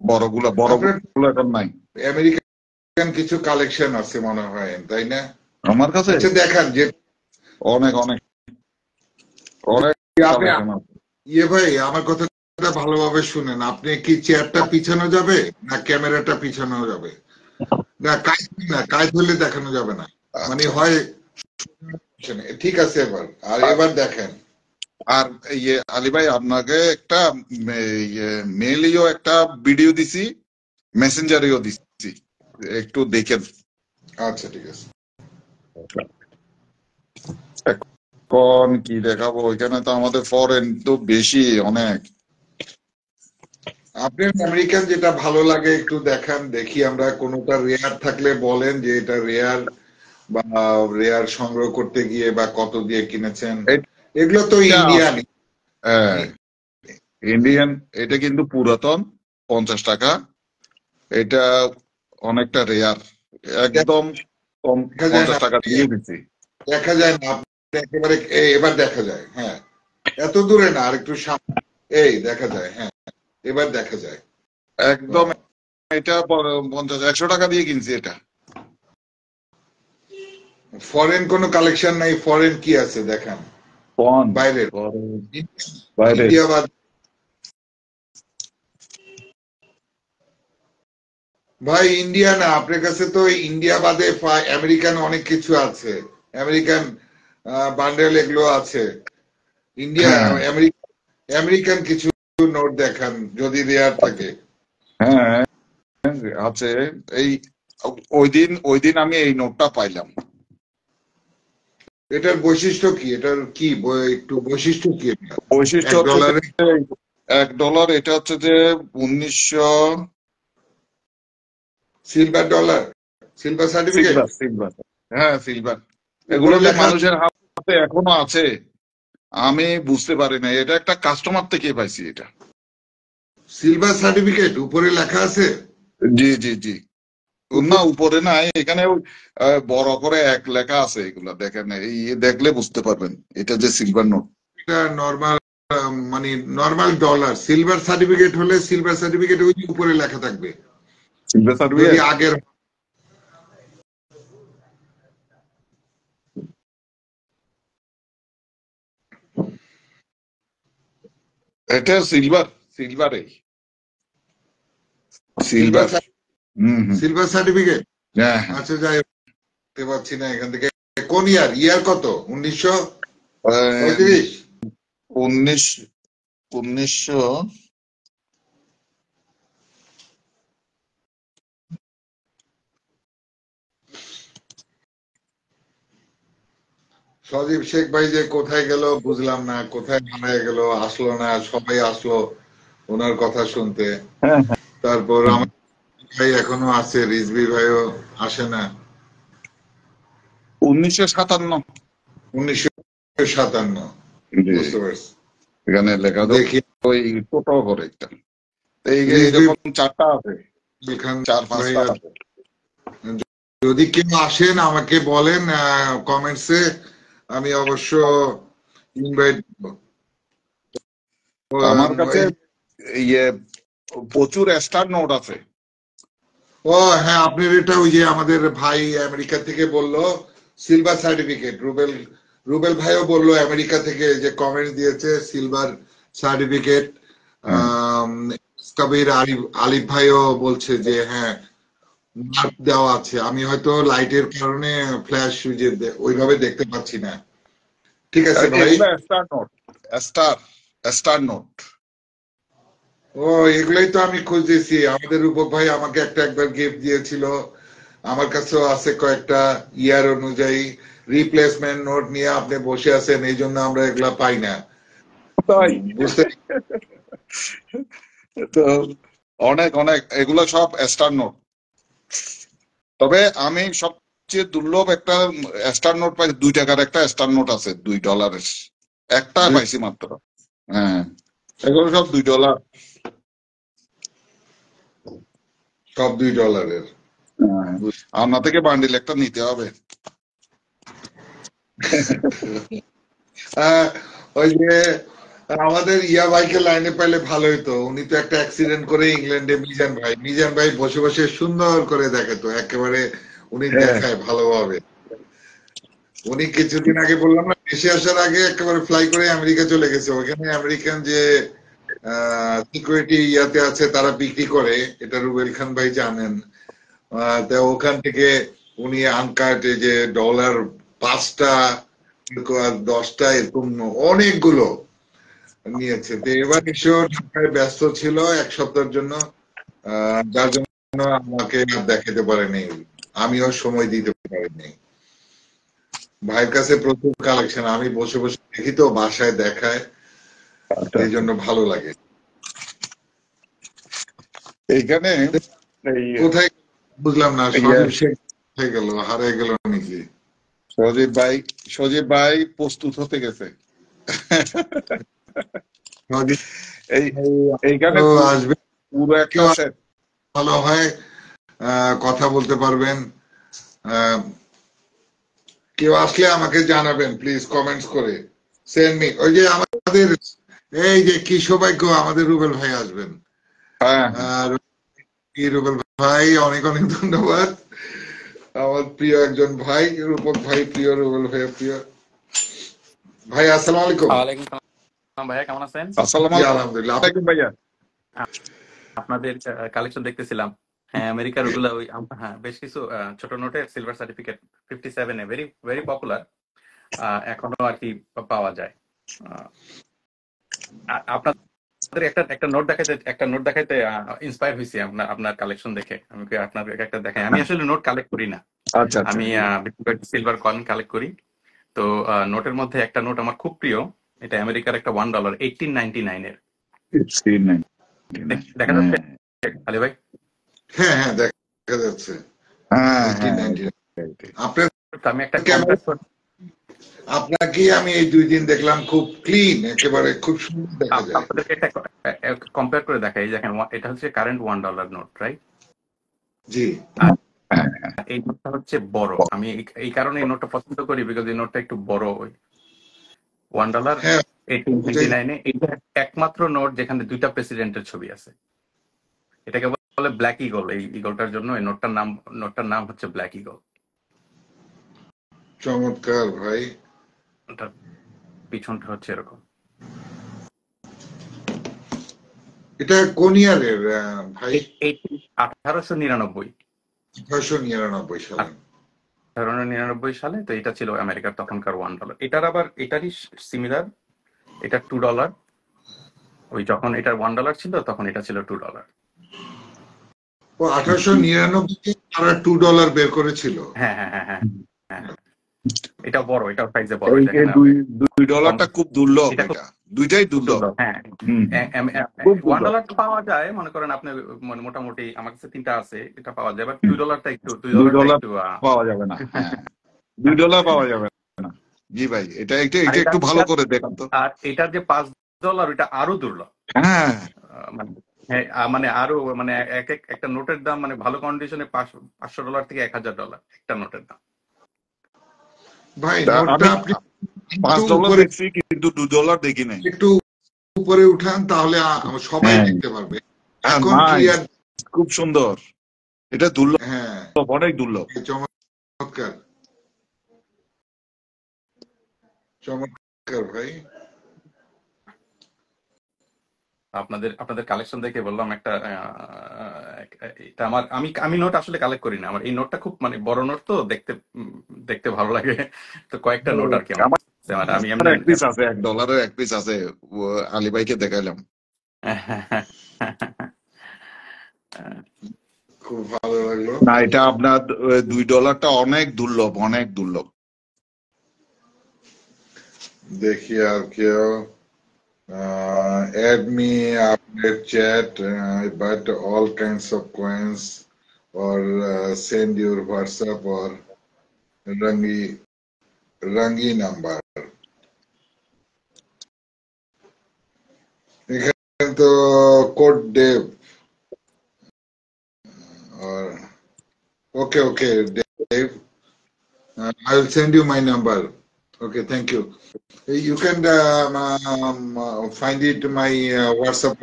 Speaker 2: বড়গুলা
Speaker 1: আপনার
Speaker 2: বড়গুলো এখন নাই
Speaker 1: আমেরিকান কিছু কালেকশন আছে মনে হয়, তাই না?
Speaker 2: আমার কাছে।
Speaker 1: আচ্ছা দেখান যে
Speaker 2: অনেক অনেক অনেক
Speaker 1: আপনি,
Speaker 2: কালেকশন আছে।
Speaker 1: ভাই আমার কথাটা ভালোভাবে শুনেন। আপনি কি চেয়ারটা পিছানো যাবে না ক্যামেরাটা পিছানো যাবে? না কাজ না, কাজ হলে দেখানো যাবে না, মানে
Speaker 2: আচ্ছা,
Speaker 1: হয়। ঠিক আছে, আর
Speaker 2: আর
Speaker 1: এবার দেখেন।
Speaker 2: আর আলী ভাই, আপনাকে একটা মেইলেও একটা ভিডিও দিছি, মেসেঞ্জারেও দিছি, একটু দেখেন।
Speaker 1: আচ্ছা ঠিক আছে।
Speaker 2: এখন কি দেখাবো, ওইখানে তো আমাদের ফরেন তো বেশি অনেক।
Speaker 1: আপনার আমেরিকান যেটা ভালো লাগে একটু দেখান, দেখি আমরা। কোনোটা রেয়ার থাকলে বলেন যে এটা রেয়ার, বা রেয়ার সংগ্রহ করতে গিয়ে বা কত দিয়ে কিনেছেন। এগুলো তো
Speaker 2: এটা
Speaker 1: ইন্ডিয়ান।
Speaker 2: ইন্ডিয়ান, এটা কিন্তু পুরাতন, 50 টাকা। এটা অনেকটা রেয়ার, একদম কম,
Speaker 1: দেখা যায় না,
Speaker 2: 50 টাকা দিয়ে দিচ্ছি।
Speaker 1: দেখা যায় না আপনি একেবারে। এবার দেখা যায়, হ্যাঁ। এত দূরে না, আর একটু সামনে। এই দেখা যায়, হ্যাঁ এবার দেখা যায়।
Speaker 2: একদম, এটা 50 100 টাকা দিয়ে কিনছি এটা।
Speaker 1: ফরেন কোনো কালেকশন নাই? ফরেন কি আছে দেখান,
Speaker 2: কোন
Speaker 1: বাইরের।
Speaker 2: বাইরে?
Speaker 1: ইন্ডিয়া বাদ। ভাই ইন্ডিয়া না, আপনার কাছে তো ইন্ডিয়া বাদে আমেরিকান অনেক কিছু আছে। আমেরিকান বান্ডেল এগুলো আছে। ইন্ডিয়া,
Speaker 2: হ্যাঁ
Speaker 1: আমেরিকান কিছু নোট দেখান যদি রেয়ার থাকে।
Speaker 2: হ্যাঁ আছে। এই ওই দিন আমি এই নোটটা পাইলাম।
Speaker 1: এটার বৈশিষ্ট্য কি? এটার কি একটু বৈশিষ্ট্য কি এটা?
Speaker 2: বৈশিষ্ট্য হচ্ছে যে
Speaker 1: $1
Speaker 2: $1, এটা হচ্ছে যে 1900।
Speaker 1: Silver dollar, silver certificate.
Speaker 2: Silver silver, হ্যাঁ সিলভার। এগুলো
Speaker 1: উপরে
Speaker 2: যে
Speaker 1: লেখা
Speaker 2: মানুষের হাতে এখনো আছে, আমি বুঝতে পারি না। এটা একটা কাস্টমার থেকে পাইছি এটা।
Speaker 1: সিলভার সার্টিফিকেট উপরে লেখা আছে।
Speaker 2: জি জি জি। না
Speaker 1: উপরে
Speaker 2: উপরে নাই, এখানে ওই, বড় করে এক লেখা আছে, এগুলা দেখেন, এই দেখলে বুঝতে পারবেন এটা যে সিলভার নোট।
Speaker 1: এটা নর্মাল, মানে নর্মাল ডলার। সিলভার সার্টিফিকেট হলে সিলভার সার্টিফিকেট ওই যে উপরে লেখা থাকবে।
Speaker 2: সিলভার
Speaker 1: যদি
Speaker 2: সার্টিফিকেট,
Speaker 1: আগের,
Speaker 2: এটা সিলভার, সিলভারে,
Speaker 1: সিলভার,
Speaker 2: সিলভার। হম হম।
Speaker 1: Silver certificate.
Speaker 2: হ্যাঁ হ্যাঁ।
Speaker 1: আচ্ছা যাই হোক, দেখতে পাচ্ছি না এখান থেকে। কোন ইয়ার, ইয়ার কত? 1935?
Speaker 2: 19 1900।
Speaker 1: সজীব শেখ ভাই যে কোথায় গেল বুঝলাম না, কোথায় হারায় গেল, আসলো না। সবাই আসলো ওনার কথা শুনতে।
Speaker 2: হ্যাঁ
Speaker 1: তারপর
Speaker 2: হ্যাঁ।
Speaker 1: আমার ভাই এখনো আছে, রিজভি ভাইও আসে না।
Speaker 2: 1957।
Speaker 1: 1957,
Speaker 2: জি,
Speaker 1: বুঝতে পারছি।
Speaker 2: এখানে লেখা তো
Speaker 1: দেখি
Speaker 2: ওই ছোট করে একটা।
Speaker 1: রিজভি
Speaker 2: এরকম 4টা আছে,
Speaker 1: খান
Speaker 2: চার
Speaker 1: ভাই,
Speaker 2: 5টা আছে।
Speaker 1: যদি কেউ আসেন আমাকে বলেন কমেন্টসে, আমি অবশ্য ইনভাইট
Speaker 2: আমার কাছে ইয়ে প্রচুর স্টার নোট আছে।
Speaker 1: ও হ্যাঁ, আপনার এটা ওই যে আমাদের ভাই আমেরিকা থেকে বললো সিলভার সার্টিফিকেট, রুবেল রুবেল ভাইও বললো আমেরিকা থেকে, যে কমেন্ট দিয়েছে সিলভার সার্টিফিকেট।
Speaker 2: হ্যাঁ।
Speaker 1: কবির আলিফ আলিফ ভাইও বলছে যে হ্যাঁ মার্ক দেওয়া আছে। আমি হয়তো লাইটের কারণে ফ্ল্যাশ ওইভাবে দেখতে পাচ্ছি না। ঠিক আছে ভাই।
Speaker 2: এগুলো star note, star star note.
Speaker 1: ও এগুলোই তো আমি খুঁজতেছি। আমাদের রূপক ভাই আমাকে একবার গিফট দিয়েছিল, আমার কাছেও আছে কয়েকটা ইয়ার অনুযায়ী। রিপ্লেসমেন্ট নোট নিয়ে আপনি বসে আছেন, এই জন্য আমরা এগুলা পাই না।
Speaker 2: তাই
Speaker 1: বুঝতে
Speaker 2: তো অনেক অনেক এগুলো সব স্টার নোট। তবে আমি সবচেয়ে দুর্লভ একটা স্টার নোট পাই, 2 টাকার একটা স্টার নোট আছে, $2 একটা পাইছি মাত্র। হ্যাঁ, এগুলো সব $2।
Speaker 1: সব $2।
Speaker 2: আপনার থেকে বান্ডিল একটা নিতে হবে।
Speaker 1: ওই যে আমাদের ইয়া ভাইকে লাইনে পাইলে ভালো হতো। উনি তো একটা অ্যাক্সিডেন্ট করে ইংল্যান্ডে, মিজান ভাই বসে বসে সুন্দর করে দেখাতো একেবারে। উনি দেখায় ভালোভাবে। উনি কিছুদিন আগে বললাম না, দেশে আসার আগে একেবারে ফ্লাই করে আমেরিকা চলে গেছে। ওখানে আমেরিকান যে সিকিউরিটি ইয়াতে আছে তারা বিক্রি করে, এটা রুবেল খান ভাই জানেন। তা ওখান থেকে উনি আনকাট যে ডলার 5টা 10টা এরকম অনেকগুলো নিয়েছে। তো এবার ঈশ্বর ঢাকায় ব্যস্ত ছিল 1 সপ্তাহের জন্য, যার জন্য আমাকে আর দেখাতে পারেনি, আমিও সময় দিতে পারিনি। ভাইয়ের কাছে প্রচুর কালেকশন, আমি বসে বসে দেখি তো, বাসায় দেখায়, এই জন্য ভালো লাগে।
Speaker 2: এইখানে
Speaker 1: কোথায় বুঝলাম না, সজীব শেখ কোথায় গেল, হারিয়ে গেল নাকি?
Speaker 2: সজীব ভাই প্রস্তুত হতে গেছে। এইখানে
Speaker 1: আসবে,
Speaker 2: পুরো একটা সেট
Speaker 1: ভালো হয়, কথা বলতে পারবেন। কেউ আসলে আমাকে জানাবেন প্লিজ, কমেন্টস করে সেন্ড মি। ওই যে আমাদের এই যে কি সৌভাগ্য, আমাদের রুবেল ভাই আসবেন। রুবেল ভাই অনেক অনেক ধন্যবাদ। আমার প্রিয় একজন ভাই, রূপক ভাই প্রিয়, রুবেল ভাই প্রিয় ভাই। আসসালামু আলাইকুম।
Speaker 4: ওয়ালাইকুম সালাম ভাইয়া, কেমন আছেন?
Speaker 1: আলহামদুলিল্লাহ
Speaker 2: ভাইয়া।
Speaker 4: আপনাদের কালেকশন দেখতেছিলাম। হ্যাঁ, আমেরিকার ওগুলো ওই হ্যাঁ বেশ কিছু ছোট নোটের silver certificate 57 very very popular, এখনো আর কি পাওয়া যায়। আপনাদের একটা নোট দেখাইতে ইন্সপায়ার হয়েছি আপনার কালেকশন দেখে। আমি আপনার একটা দেখাই। আমি আসলে নোট কালেক্ট করি না,
Speaker 2: আচ্ছা
Speaker 4: আমি সিলভার কয়েন কালেক্ট করি। তো নোটের মধ্যে একটা নোট আমার খুব প্রিয়, এটা আমেরিকার একটা $1 1899 এর। দেখা যাচ্ছে আলী ভাই?
Speaker 1: হ্যাঁ হ্যাঁ দেখা যাচ্ছে।
Speaker 4: আমি একটা কম্পেয়ার করি।
Speaker 1: আপনাকে আমি এই 2 দিন দেখলাম, খুব ক্লিন, একেবারে খুব সুন্দর দেখা যায়।
Speaker 4: আপনাদেরকে একটা কম্পেয়ার করে দেখাই। দেখেন, এটা হচ্ছে কারেন্ট $1 নোট, রাইট?
Speaker 1: জি।
Speaker 4: এই নোটটা হচ্ছে বড়। আমি এই কারণে এই নোটটা পছন্দ করি, বিকজ এই নোটটা একটু বড়। ওই $1 1899 এইটা একমাত্র নোট যেখানে 2টা প্রেসিডেন্টের ছবি আছে। এটাকে বলে ব্ল্যাক ইগল। এই ইগলটার জন্য এই নোটটার নাম হচ্ছে ব্ল্যাক ইগল।
Speaker 1: চমৎকার ভাই।
Speaker 4: ওটার পিছনটা হচ্ছে এরকম।
Speaker 1: এটা কোন ইয়ারের ভাই?
Speaker 4: 1899
Speaker 1: 1899 সালে।
Speaker 4: 1899 সালে। তো এটা ছিল আমেরিকার তখনকার $1। এটারই সিমিলার, এটা $2। ওই যখন এটা $1 ছিল তখন এটা ছিল $2।
Speaker 1: ও 1899 তারা $2 বের করেছিল।
Speaker 4: হ্যাঁ হ্যাঁ হ্যাঁ হ্যাঁ হ্যাঁ, এটা বড়, এটা সাইজে বড়।
Speaker 2: $2টা খুব দুর্লভ, এটা দুইটাই দুর্লভ।
Speaker 4: হ্যাঁ, $1 পাওয়া যায়, মনে করেন আপনি মোটামুটি, আমার কাছে 3টা আছে, এটা পাওয়া যায়। বাট $2টা একটু
Speaker 2: পাওয়া যাবে না। $2 পাওয়া যাবে না। জি ভাই, এটা একটু ভালো করে দেখুন তো।
Speaker 4: আর এটার যে $5 এটা আরো দুর্লভ।
Speaker 2: হ্যাঁ,
Speaker 4: মানে আরো মানে একটা নোটের দাম, মানে ভালো কন্ডিশনে $500 থেকে $1000 একটা নোটের দাম।
Speaker 1: ভাই
Speaker 2: তা
Speaker 1: নোটটা
Speaker 2: আমি
Speaker 1: আপনি একটু
Speaker 2: $5
Speaker 1: উপরে,
Speaker 2: দেখছি কিন্তু $2 দেখি নাই।
Speaker 1: একটু উপরে উঠান, তাহলে সবাই
Speaker 2: হ্যাঁ,
Speaker 1: দেখতে পারবে। এখন
Speaker 2: নাইস,
Speaker 1: ক্লিয়ার।
Speaker 2: খুব সুন্দর। এটা দুর্লভ,
Speaker 1: হ্যাঁ,
Speaker 2: অনেক দুর্লভ।
Speaker 1: চমৎকার, চমৎকার ভাই।
Speaker 4: আপনাদের আপনাদের কালেকশন দেখে বললাম একটা এটা আমার, আমি আমি নোট আসলে কালেক্ট করি না। আমার এই নোটটা খুব মানে বড় নোট, তো দেখতে দেখতে ভালো লাগে। তো কয়েকটা নোট আর কি আমার
Speaker 2: আমার
Speaker 4: কাছে। মানে আমি এমনি
Speaker 2: এক পিস আছে, $1 এক পিস আছে, আলী ভাইকে দেখাইলাম।
Speaker 1: খুব ভালো লাগলো।
Speaker 2: না, এটা আপনার $2টা অনেক দুর্লভ, অনেক দুর্লভ।
Speaker 1: দেখি আর কেউ add me update chat, but all kinds of coins, or send your WhatsApp or Rangi Rangi number. এখানে তো code Dave, or okay Dave, I will send you my number. Okay, thank you. You can find it my WhatsApp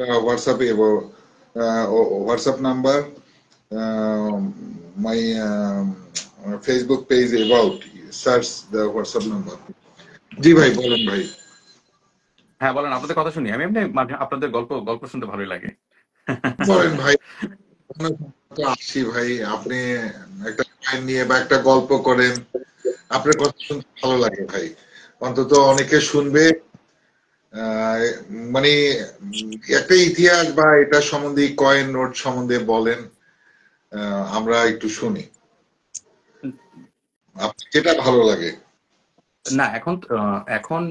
Speaker 1: WhatsApp number, um, my Facebook page about. Search the WhatsApp number. জি ভাই, বলেন ভাই।
Speaker 4: হ্যাঁ বলেন, আপনাদের কথা শুনি। আমি এমনি মাঝে আপনাদের গল্প গল্প শুনতে ভালোই লাগে।
Speaker 1: বলেন ভাই, আপনার তো আসি ভাই, আপনি একটা গান নিয়ে বা একটা গল্প করেন, আপনার কথা শুনতে ভালো লাগে ভাই। অন্তত অনেকে শুনবে, আহ, মানে একটা ইতিহাস বা এটা সম্বন্ধে, কয়েন নোট সম্বন্ধে বলেন, আমরা একটু শুনি, আপনার যেটা ভালো লাগে।
Speaker 4: না এখন এখন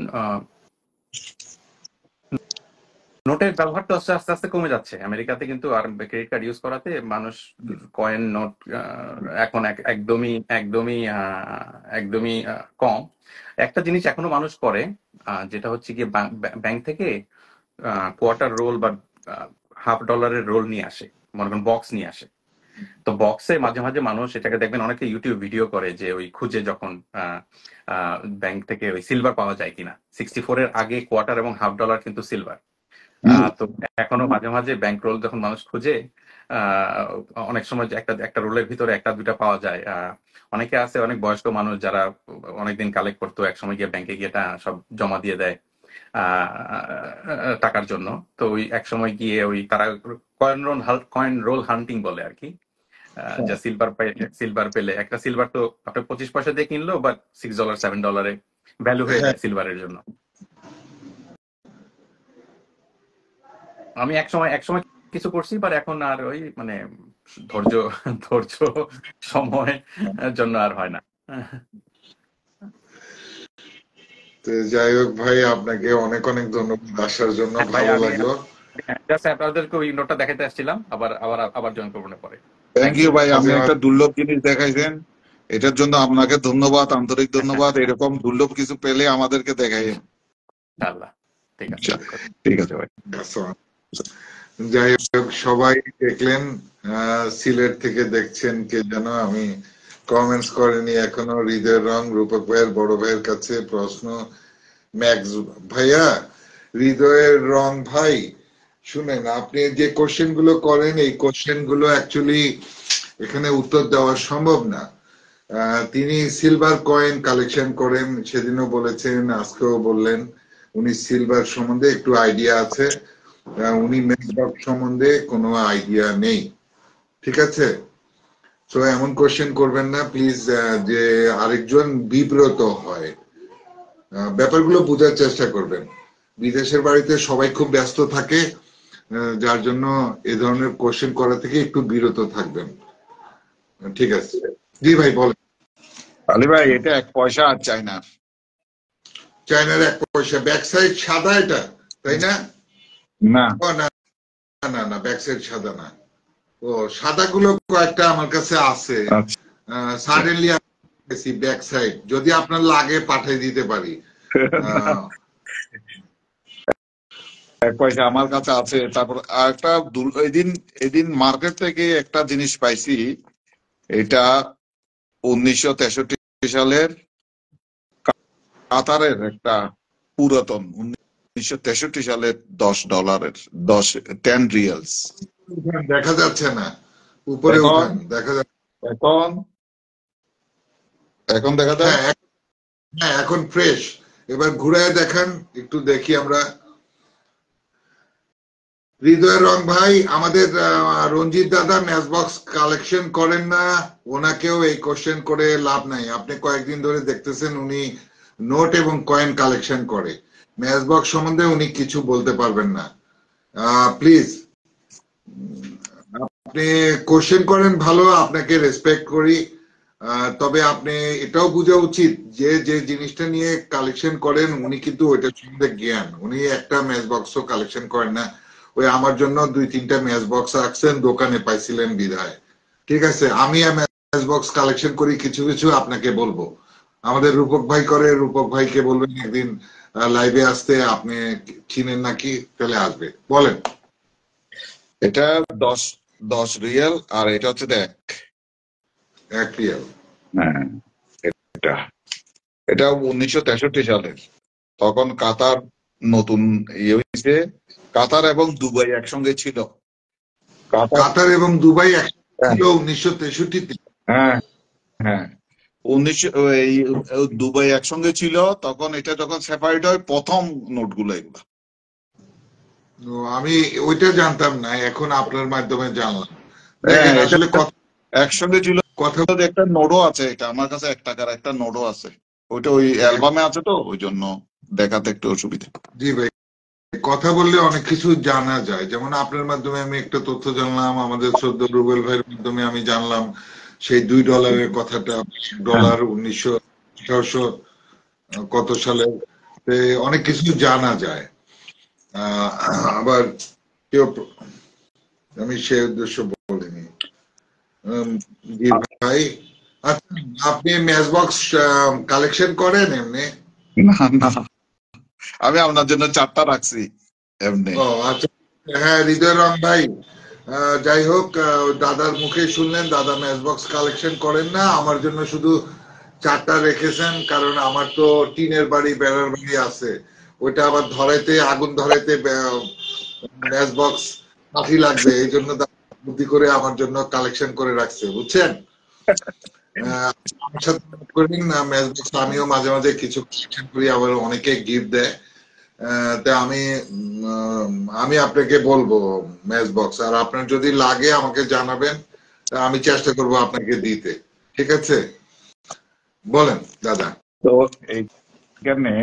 Speaker 4: নোটের ব্যবহারটা আস্তে আস্তে আস্তে কমে যাচ্ছে আমেরিকাতে, কিন্তু আর ক্রেডিট কার্ড ইউজ করাতে মানুষ কয়েন নোট এখন একদমই একদমই একদমই কম। একটা জিনিস এখনো মানুষ করে, যেটা হচ্ছে গিয়ে ব্যাংক থেকে কোয়ার্টার রোল বা $50 রোল নিয়ে আসে, মনে করেন বক্স নিয়ে আসে। তো বক্সে মাঝে মাঝে মানুষ এটাকে দেখবেন, অনেকে ইউটিউব ভিডিও করে যে ওই খুঁজে যখন ব্যাংক থেকে ওই সিলভার পাওয়া যায় কিনা। 64-এর আগে কোয়ার্টার এবং $50 কিন্তু সিলভার। তো এখনো মাঝে মাঝে ব্যাংক রোল যখন মানুষ খুঁজে, আহ, অনেক সময় একটা একটা রোলের ভিতরে একটা দুটা পাওয়া যায়। অনেকে আছে, অনেক বয়স্ক মানুষ যারা অনেকদিন কালেক্ট করতো, এক সময় গিয়ে ব্যাংকে গিয়ে সব জমা দিয়ে দেয় টাকার জন্য। তো ওই এক সময় গিয়ে ওই তারা কয়েন রোল হান্টিং বলে আর কি। যা সিলভার পেলে, একটা সিলভার তো আপনার 25 পয়সা দিয়ে কিনলো, বাট $6 $7 ভ্যালু হয়ে
Speaker 1: হ্যাঁ,
Speaker 4: যায় সিলভারের জন্য। আমি এক সময় কিছু করছি, বাট এখন আর ওই মানে ধৈর্য ধৈর্য সময় জন্য আর হয় না।
Speaker 1: তো যাই হোক ভাই, আপনাকে অনেক অনেক ধন্যবাদ আসার জন্য,
Speaker 4: হ্যাঁ ভাই,
Speaker 1: ভালো
Speaker 4: আমি
Speaker 1: লাগলো।
Speaker 4: জাস্ট আপনাদেরকে ওই নোটটা দেখাতে আসছিলাম, আবার আবার আবার জয়েন করবো না পরে।
Speaker 2: Thank
Speaker 4: thank
Speaker 2: you
Speaker 4: you.
Speaker 2: ভাই, আপনি
Speaker 1: মাঝে
Speaker 2: একটা
Speaker 1: মাঝে
Speaker 2: দুর্লভ জিনিস দেখাইছেন, এটার জন্য আপনাকে ধন্যবাদ, আন্তরিক ধন্যবাদ। এরকম দুর্লভ কিছু পেলে আমাদেরকে দেখাইন।
Speaker 4: ইনশাআল্লাহ, ঠিক আছে।
Speaker 2: ঠিক আছে ভাই।
Speaker 1: যাই হোক, সবাই দেখলেন, সিলেট থেকে দেখছেন কে যেন, আমি কমেন্টস করেনি এখনো। হৃদয়ের রং, রূপক ভাইয়ের বড় ভাইয়ের কাছে প্রশ্ন। ম্যাক্স ভাইয়া, হৃদয়ের রং ভাই, শুনেন, আপনি যে কোশ্চেন গুলো করেন, এই কোশ্চেন গুলো অ্যাকচুয়ালি এখানে উত্তর দেওয়া সম্ভব না। তিনি সিলভার কয়েন কালেকশন করেন, সেদিনও বলেছেন, আজকেও বললেন। উনি সিলভার সম্বন্ধে একটু আইডিয়া আছে, উনি মেজবাক সম্বন্ধে কোনো আইডিয়া নেই। ঠিক আছে? তো এমন কোশ্চেন করবেন না প্লিজ, যে আরেকজন বিব্রত হয়। ব্যাপারগুলো বোঝার চেষ্টা করবেন। বিদেশের বাড়িতে সবাই খুব ব্যস্ত থাকে, যার জন্য এ ধরনের কোশ্চেন করা থেকে একটু বিরত থাকবেন। ঠিক আছে, জি ভাই বলেন।
Speaker 2: আলী ভাই, এটা 1 পয়সা আর চাই না।
Speaker 1: চায়নার 1 পয়সা, ব্যাক সাইড সাদা এটা, তাই না?
Speaker 2: না,
Speaker 1: ও না, না না, ব্যাক সাইড সাদা না। ও, সাদা গুলো কয়েকটা আমার কাছে আছে,
Speaker 2: আচ্ছা।
Speaker 1: সাডেনলি ব্যাক সাইড, যদি আপনার লাগে পাঠিয়ে দিতে পারি। আহ,
Speaker 2: 1 পয়সা আমার কাছে আছে। তারপর আর একটা এদিন এদিন মার্কেট থেকে একটা জিনিস পাইছি, এটা 1963 সালের কাতারের একটা পুরাতন 1963 সালের $10 10 রিয়ালস।
Speaker 1: দেখা যাচ্ছে না, উপরে
Speaker 2: এখন
Speaker 1: উঠান, দেখা যাচ্ছে।
Speaker 2: এখন এখন দেখা যায়।
Speaker 1: হ্যাঁ হ্যাঁ, এখন ফ্রেশ। এবার ঘুরায় দেখান, একটু দেখি আমরা। হৃদয় রং ভাই, আমাদের রঞ্জিত দাদা ম্যাচ বক্স কালেকশন করেন না, ওনাকেও এই কোশ্চেন করে লাভ নাই। আপনি কয়েকদিন ধরে দেখতেছেন উনি নোট এবং কয়েন কালেকশন করে, ম্যাচ বক্স সম্বন্ধে উনি কিছু বলতে পারবেন না। প্লিজ, আপনি কোশ্চেন করেন ভালো, আপনাকে রেসপেক্ট করি, তবে আপনি এটাও বোঝা উচিত যে যে জিনিসটা নিয়ে কালেকশন করেন উনি কিন্তু ওইটার সম্বন্ধে জ্ঞান, উনি একটা ম্যাচ বক্সও কালেকশন করেন না। ওই আমার জন্য 2-3টা ম্যাচ বক্স রাখছেন, দোকানে পাইছিলেন বিধায়। ঠিক আছে, আমি ম্যাচ বক্স কালেকশন করি, কিছু কিছু আপনাকে বলবো। আমাদের রূপক ভাই করে, রূপক ভাইকে বলবেন একদিন লাইভে আসতে, আপনি চিনেন নাকি, তাহলে আসবে। বলেন।
Speaker 2: এটা 10 রিয়াল, আর এটা হচ্ছে দেখ
Speaker 1: 1 রিয়াল।
Speaker 2: হ্যাঁ, এটা এটা 1963 সালের। তখন কাতার নতুন ইয়ে হয়েছে, কাতার এবং দুবাই একসঙ্গে ছিল।
Speaker 1: কাতার এবং দুবাই একসাথে ছিল 1963-তে।
Speaker 2: হ্যাঁ হ্যাঁ, 19 এই দুবাই একসঙ্গে ছিল তখন। এটা যখন সেপারেট হয় প্রথম নোটগুলো এগুলো।
Speaker 1: আমি ওইটা জানতাম না, এখন আপনার মাধ্যমে জানলাম।
Speaker 2: হ্যাঁ,
Speaker 1: দেখেন,
Speaker 2: এটা
Speaker 1: আসলে
Speaker 2: একসঙ্গে ছিল।
Speaker 1: কথা
Speaker 2: একটা নোটও আছে, এটা আমার কাছে 1 টাকার একটা নোটও আছে। ওইটা ওই অ্যালবামে আছে, তো ওই জন্য দেখাতে একটু অসুবিধা।
Speaker 1: জি ভাই, কথা বললে অনেক কিছু জানা যায়। যেমন আপনার মাধ্যমে আমি একটা তথ্য জানলাম, আমাদের শ্রদ্ধ রুবেল ভাইয়ের মাধ্যমে আমি জানলাম সেই $2 কথাটা, ডলার 1800 কত সালে, অনেক কিছু জানা যায়। আবার কেউ, আমি সে উদ্দেশ্য বলিনি। জি ভাই, আচ্ছা, আপনি ম্যাচ বক্স কালেকশন করেন এমনি?
Speaker 2: না না, আমি আপনার জন্য 4টা রাখছি এমনি।
Speaker 1: ও আচ্ছা, হ্যাঁ হৃদয় রাম ভাই, যাই হোক, দাদার মুখে শুনলেন দাদা ম্যাচ বক্স কালেকশন করেন না, আমার জন্য শুধু 4টা রেখেছেন, কারণ আমার তো টিনের বাড়ি, বেড়ার বাড়ি আছে, ওইটা আবার ধরাইতে, আগুন ধরাইতে ম্যাচ বক্স কাঠি লাগবে, এই জন্য বুদ্ধি করে আমার জন্য কালেকশন করে রাখছে, বুঝছেন। আমার সাথে করেন না ম্যাচ বক্স, আমিও মাঝে মাঝে কিছু কালেকশন করি, আবার অনেকে গিফট দেয়। তা আমি আপনাকে বলবো ম্যাচ বক্স, আর আপনার যদি লাগে আমাকে জানাবেন, আমি চেষ্টা করব আপনাকে দিতে। ঠিক আছে, বলেন দাদা।
Speaker 2: তো এইখানে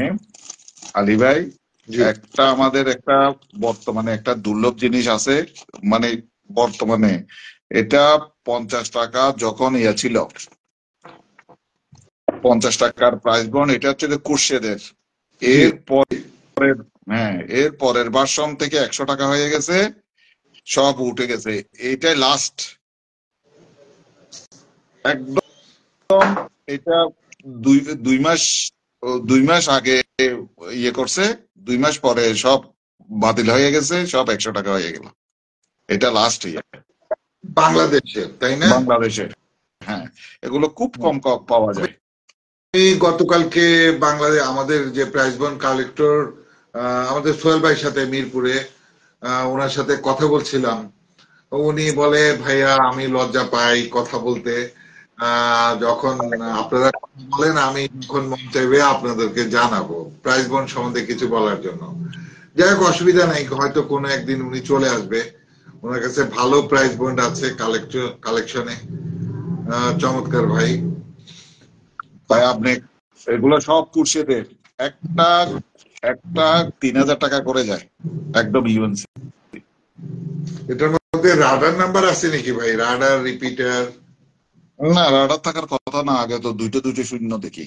Speaker 2: আলী ভাই,
Speaker 1: জি,
Speaker 2: একটা আমাদের একটা বর্তমানে একটা দুর্লভ জিনিস আছে, মানে বর্তমানে এটা 50 টাকা যখন ইয়ে ছিল, 50 টাকার প্রাইস বন্ড, এটা হচ্ছে যে কুরশেদের।
Speaker 1: জি,
Speaker 2: এর পরের, হ্যাঁ, এর পরের ভার্সন থেকে 100 টাকা হয়ে গেছে, সব উঠে গেছে। এইটাই লাস্ট একদম। এটা দুই দুই মাস 2 মাস আগে ইয়ে করছে, 2 মাস পরে সব বাতিল হয়ে গেছে, সব 100 টাকা হয়ে গেল। এটা লাস্ট ইয়ে
Speaker 1: বাংলাদেশের, তাই না?
Speaker 2: বাংলাদেশের। হ্যাঁ, এগুলো খুব কম পাওয়া যায়।
Speaker 1: আমি গতকালকে বাংলাদেশ আমাদের যে প্রাইজ বন্ড কালেক্টর, আমাদের সোহেল ভাইয়ের সাথে মিরপুরে, ওনার সাথে কথা বলছিলাম। উনি বলে, ভাইয়া আমি লজ্জা পাই কথা বলতে, যখন আপনারা বলেন আমি যখন মন চাইবে আপনাদেরকে জানাবো প্রাইজ বন্ড সম্বন্ধে কিছু বলার জন্য। যাই হোক, অসুবিধা নাই, হয়তো কোনো একদিন উনি চলে আসবে, ওনার কাছে ভালো প্রাইজ বন্ড আছে কালেকশনে। চমৎকার ভাই।
Speaker 2: তাই আপনি এগুলো সব কুরশেদের, একটা একটা 3000 টাকা করে যায়, একদম ইউএনসি।
Speaker 1: এটার মধ্যে রাডার নাম্বার আছে নাকি ভাই? Radar, repeater?
Speaker 2: না, রাডার থাকার কথা না, আগে তো দুইটা দুইটা শূন্য দেখি।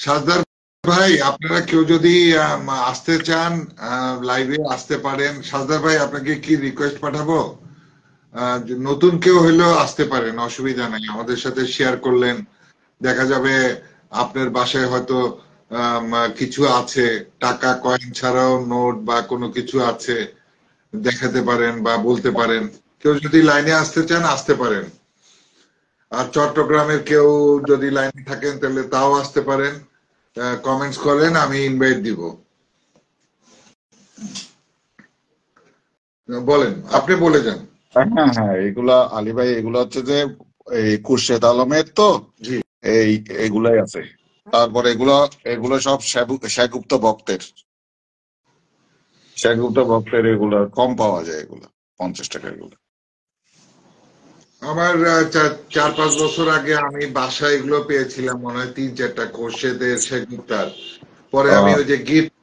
Speaker 1: সাজদার ভাই, আপনারা কেউ যদি আসতে চান লাইভে আসতে পারেন। সাজদার ভাই, আপনাকে কি রিকোয়েস্ট পাঠাবো? নতুন কেউ হইলেও আসতে পারেন, অসুবিধা নাই, আমাদের সাথে শেয়ার করলেন, দেখা যাবে আপনার বাসায় হয়তো কিছু আছে, টাকা কয়েন ছাড়াও নোট বা কোনো কিছু আছে, দেখাতে পারেন বা বলতে পারেন। কেউ যদি লাইনে আসতে চান আসতে পারেন। আর চট্টগ্রামের কেউ যদি লাইনে থাকেন তাহলে তাও আসতে পারেন। কমেন্টস করেন, আমি ইনভাইট দিব। বলেন, আপনি বলে যান।
Speaker 2: হ্যাঁ হ্যাঁ, এগুলা আলী ভাই, এগুলা হচ্ছে যে এই খুরশেদ আলমের তো
Speaker 1: জি।
Speaker 2: এই এগুলাই আছে। তারপর এগুলো এগুলো সব শেখগুপ্ত ভক্তের, শেখগুপ্ত ভক্তের এগুলা কম পাওয়া যায়, এগুলা 50 টাকা এগুলো।
Speaker 1: আমার 4-5 বছর আগে আমি বাসায় এগুলো পেয়েছিলাম, মনে হয় 3-4টা খোরশেদের, শেখগুপ্তার। পরে আমি ওই যে গিফট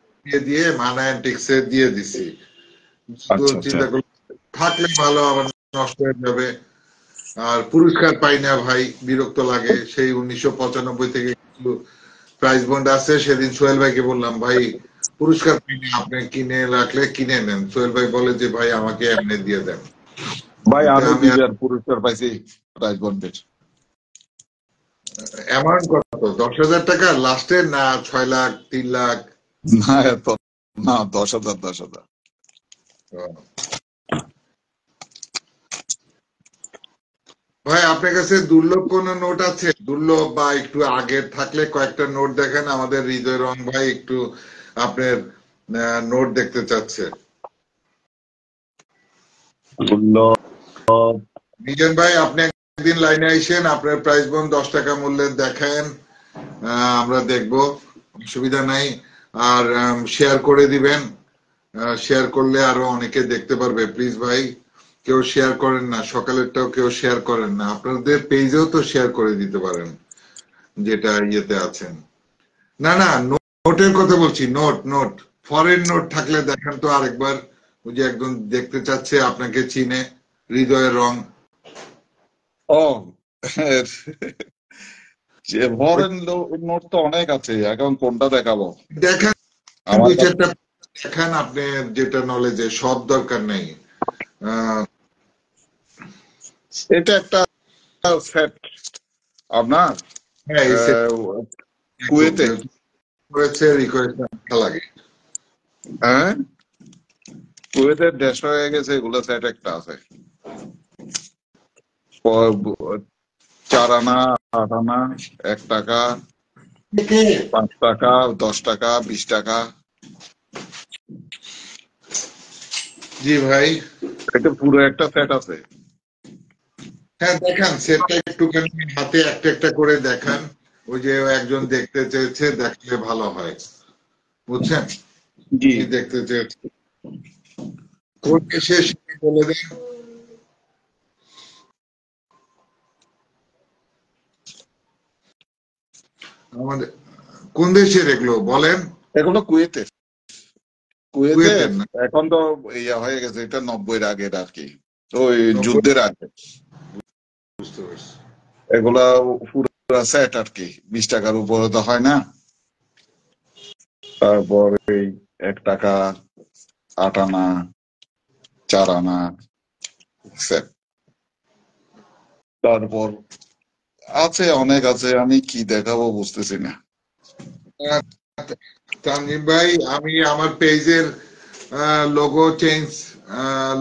Speaker 1: দিয়ে মানা অ্যান্টিক্সে দিয়ে দিছি। তো
Speaker 2: আচ্ছা আচ্ছা।
Speaker 1: চিন্তা করলাম থাকলে ভালো, আবার নষ্ট হয়ে যাবে। আর পুরস্কার পাই না ভাই, বিরক্ত লাগে। সেই 1995 থেকে কিছু প্রাইজ বন্ড আছে। সেদিন সোহেল ভাইকে বললাম, ভাই পুরস্কার পাই না, আপনি কিনে রাখলে কিনে নেন। সোহেল ভাই বলে যে ভাই আমাকে এমনি দিয়ে দেন।
Speaker 2: ভাই
Speaker 1: এতে
Speaker 2: আমি
Speaker 1: আমি
Speaker 2: 2বার পুরস্কার পাইছি প্রাইজ বন্ডের।
Speaker 1: অ্যামাউন্ট কত, 10,000 টাকা লাস্টের, না 6 লাখ, 3 লাখ?
Speaker 2: না এত না, 10,000 10,000।
Speaker 1: ভাই আপনার কাছে দুর্লভ কোন নোট আছে? দুর্লভ বা একটু আগের থাকলে কয়েকটা নোট দেখেন, আমাদের হৃদয় রং ভাই একটু আপনার নোট দেখতে চাচ্ছে। মিজান ভাই, আপনি একদিন লাইনে আইসেন, আপনার প্রাইস বন্ড 10 টাকা মূল্যের দেখেন, আমরা দেখব, অসুবিধা নাই। আর শেয়ার করে দিবেন, শেয়ার করলে আরো অনেকে দেখতে পারবে। প্লিজ ভাই, কেউ শেয়ার করেন না, সকালেরটাও কেউ শেয়ার করেন না। আপনাদের পেজেও তো শেয়ার করে দিতে পারেন, যেটা ইয়েতে আছেন। না না, নোটের কথা বলছি, নোট নোট। ফরেন নোট থাকলে দেখেন তো আরেকবার। ওই যে একজন দেখতে চাচ্ছে, আপনাকে চিনে, হৃদয়ের রং।
Speaker 2: ও যে ফরেন নোট তো অনেক আছে, এখন কোনটা দেখাবো?
Speaker 1: দেখেন,
Speaker 2: আমার
Speaker 1: 2-4টা দেখেন, আপনি যেটা নলেজে, সব দরকার নেই।
Speaker 2: এটা একটা সেট আপনার
Speaker 1: হ্যাঁ, এই সেট
Speaker 2: কুয়েতে।
Speaker 1: করেছে, রিকোয়েস্ট লাগে।
Speaker 2: হ্যাঁ, কুয়েতের 150 হয়ে গেছে, এগুলো সেট একটা আছে। 4 আনা, 8 আনা, 1 টাকা, 5 টাকা, 10 টাকা, 20 টাকা।
Speaker 1: জি ভাই।
Speaker 2: এটা পুরো একটা সেট আছে।
Speaker 1: হ্যাঁ দেখান, সেটটা একটুখানি হাতে একটা একটা করে দেখান। ওই যে একজন দেখতে চেয়েছে, দেখলে ভালো হয়, বুঝছেন?
Speaker 2: জি।
Speaker 1: কি দেখতে চেয়েছে কোন দেশে, সেটা বলে দেন। আমাদের কোন দেশের এগুলো বলেন?
Speaker 2: এগুলো কুয়েতের। কুয়েতের
Speaker 1: কুয়েতের না?
Speaker 2: এখন তো ইয়া হয়ে গেছে, এটা 90-এর আগের আর কি, ওই
Speaker 1: 90?
Speaker 2: যুদ্ধের আগে।
Speaker 1: বুঝতে পারছি।
Speaker 2: এগুলা পুরো সেট আর কি, 20 টাকার উপরে তো হয় না। তারপর এই 1 টাকা, 8 আনা, 4 আনা সেট। তারপর আছে, অনেক আছে, আমি কি দেখাবো বুঝতেছি না।
Speaker 1: তানজিম ভাই, আমি আমার পেজের লোগো চেঞ্জ,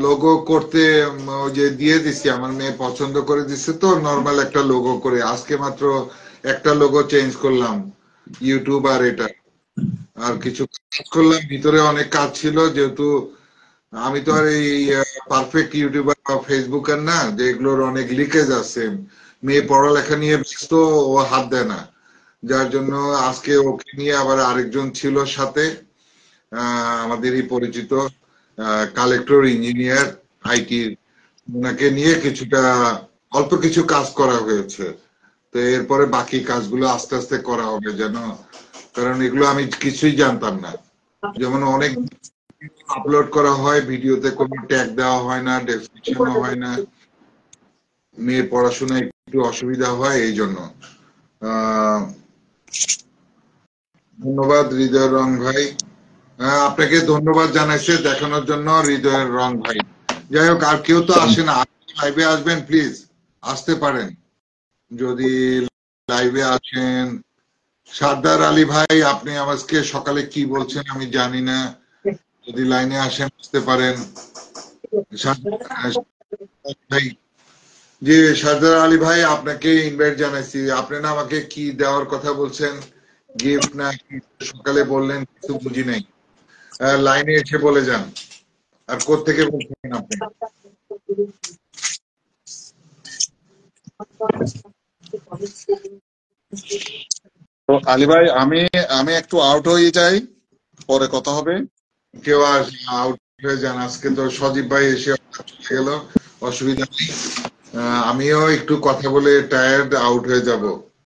Speaker 1: লোগো করতে ওই যে দিয়ে দিছি, আমার মেয়ে পছন্দ করে দিচ্ছে, তো নর্মাল একটা লোগো করে আজকে মাত্র একটা লোগো চেঞ্জ করলাম, ইউটিউব আর এটা। আর কিছু কাজ করলাম, ভিতরে অনেক কাজ ছিল, যেহেতু আমি তো আর এই পারফেক্ট ইউটিউবার বা ফেসবুকার না, যে এগুলোর অনেক লিকেজ আছে। মেয়ে পড়ালেখা নিয়ে ব্যস্ত, ও হাত দেয় না। যার জন্য আজকে ওকে নিয়ে আবার আরেকজন ছিল সাথে, আমাদেরই পরিচিত কালেক্টর ইঞ্জিনিয়ার আইটি, ওনাকে নিয়ে কিছুটা অল্প কিছু কাজ করা হয়েছে। তো এরপরে বাকি কাজগুলো আস্তে আস্তে করা হবে যেন, কারণ এগুলো আমি কিছুই জানতাম না। যেমন অনেক আপলোড করা হয়, ভিডিওতে কোনো ট্যাগ দেওয়া হয় না, ডেসক্রিপশনও হয় না। মেয়ের পড়াশোনায় একটু অসুবিধা হয়, এই জন্য। আহ ধন্যবাদ হৃদয় রং ভাই, আপনাকে ধন্যবাদ জানাইছে দেখানোর জন্য হৃদয়ের রং ভাই। যাই হোক, আর কেউ তো আসে না, লাইভে আসবেন প্লিজ, আসতে পারেন যদি লাইভে আসেন। সাদ্দার আলী ভাই, আপনি আমাকে সকালে কি বলছেন আমি জানি না, যদি লাইনে আসেন আসতে পারেন। ভাই, জি সাদ্দার আলী ভাই, আপনাকে ইনভাইট জানাইছি। আপনি না আমাকে কি দেওয়ার কথা বলছেন, গিফট না সকালে বললেন কিছু বুঝি নাই। লাইনে এসে বলে যান। আর কোত্থেকে বলছেন আপনি?
Speaker 2: তো আলী ভাই, আমি আমি একটু আউট হয়ে যাই, পরে কথা হবে।
Speaker 1: কেউ আউট হয়ে যান, আজকে তো সজীব ভাই এসে চলে গেল, অসুবিধা নেই। আমিও একটু কথা বলে টায়ার্ড, আউট হয়ে যাব।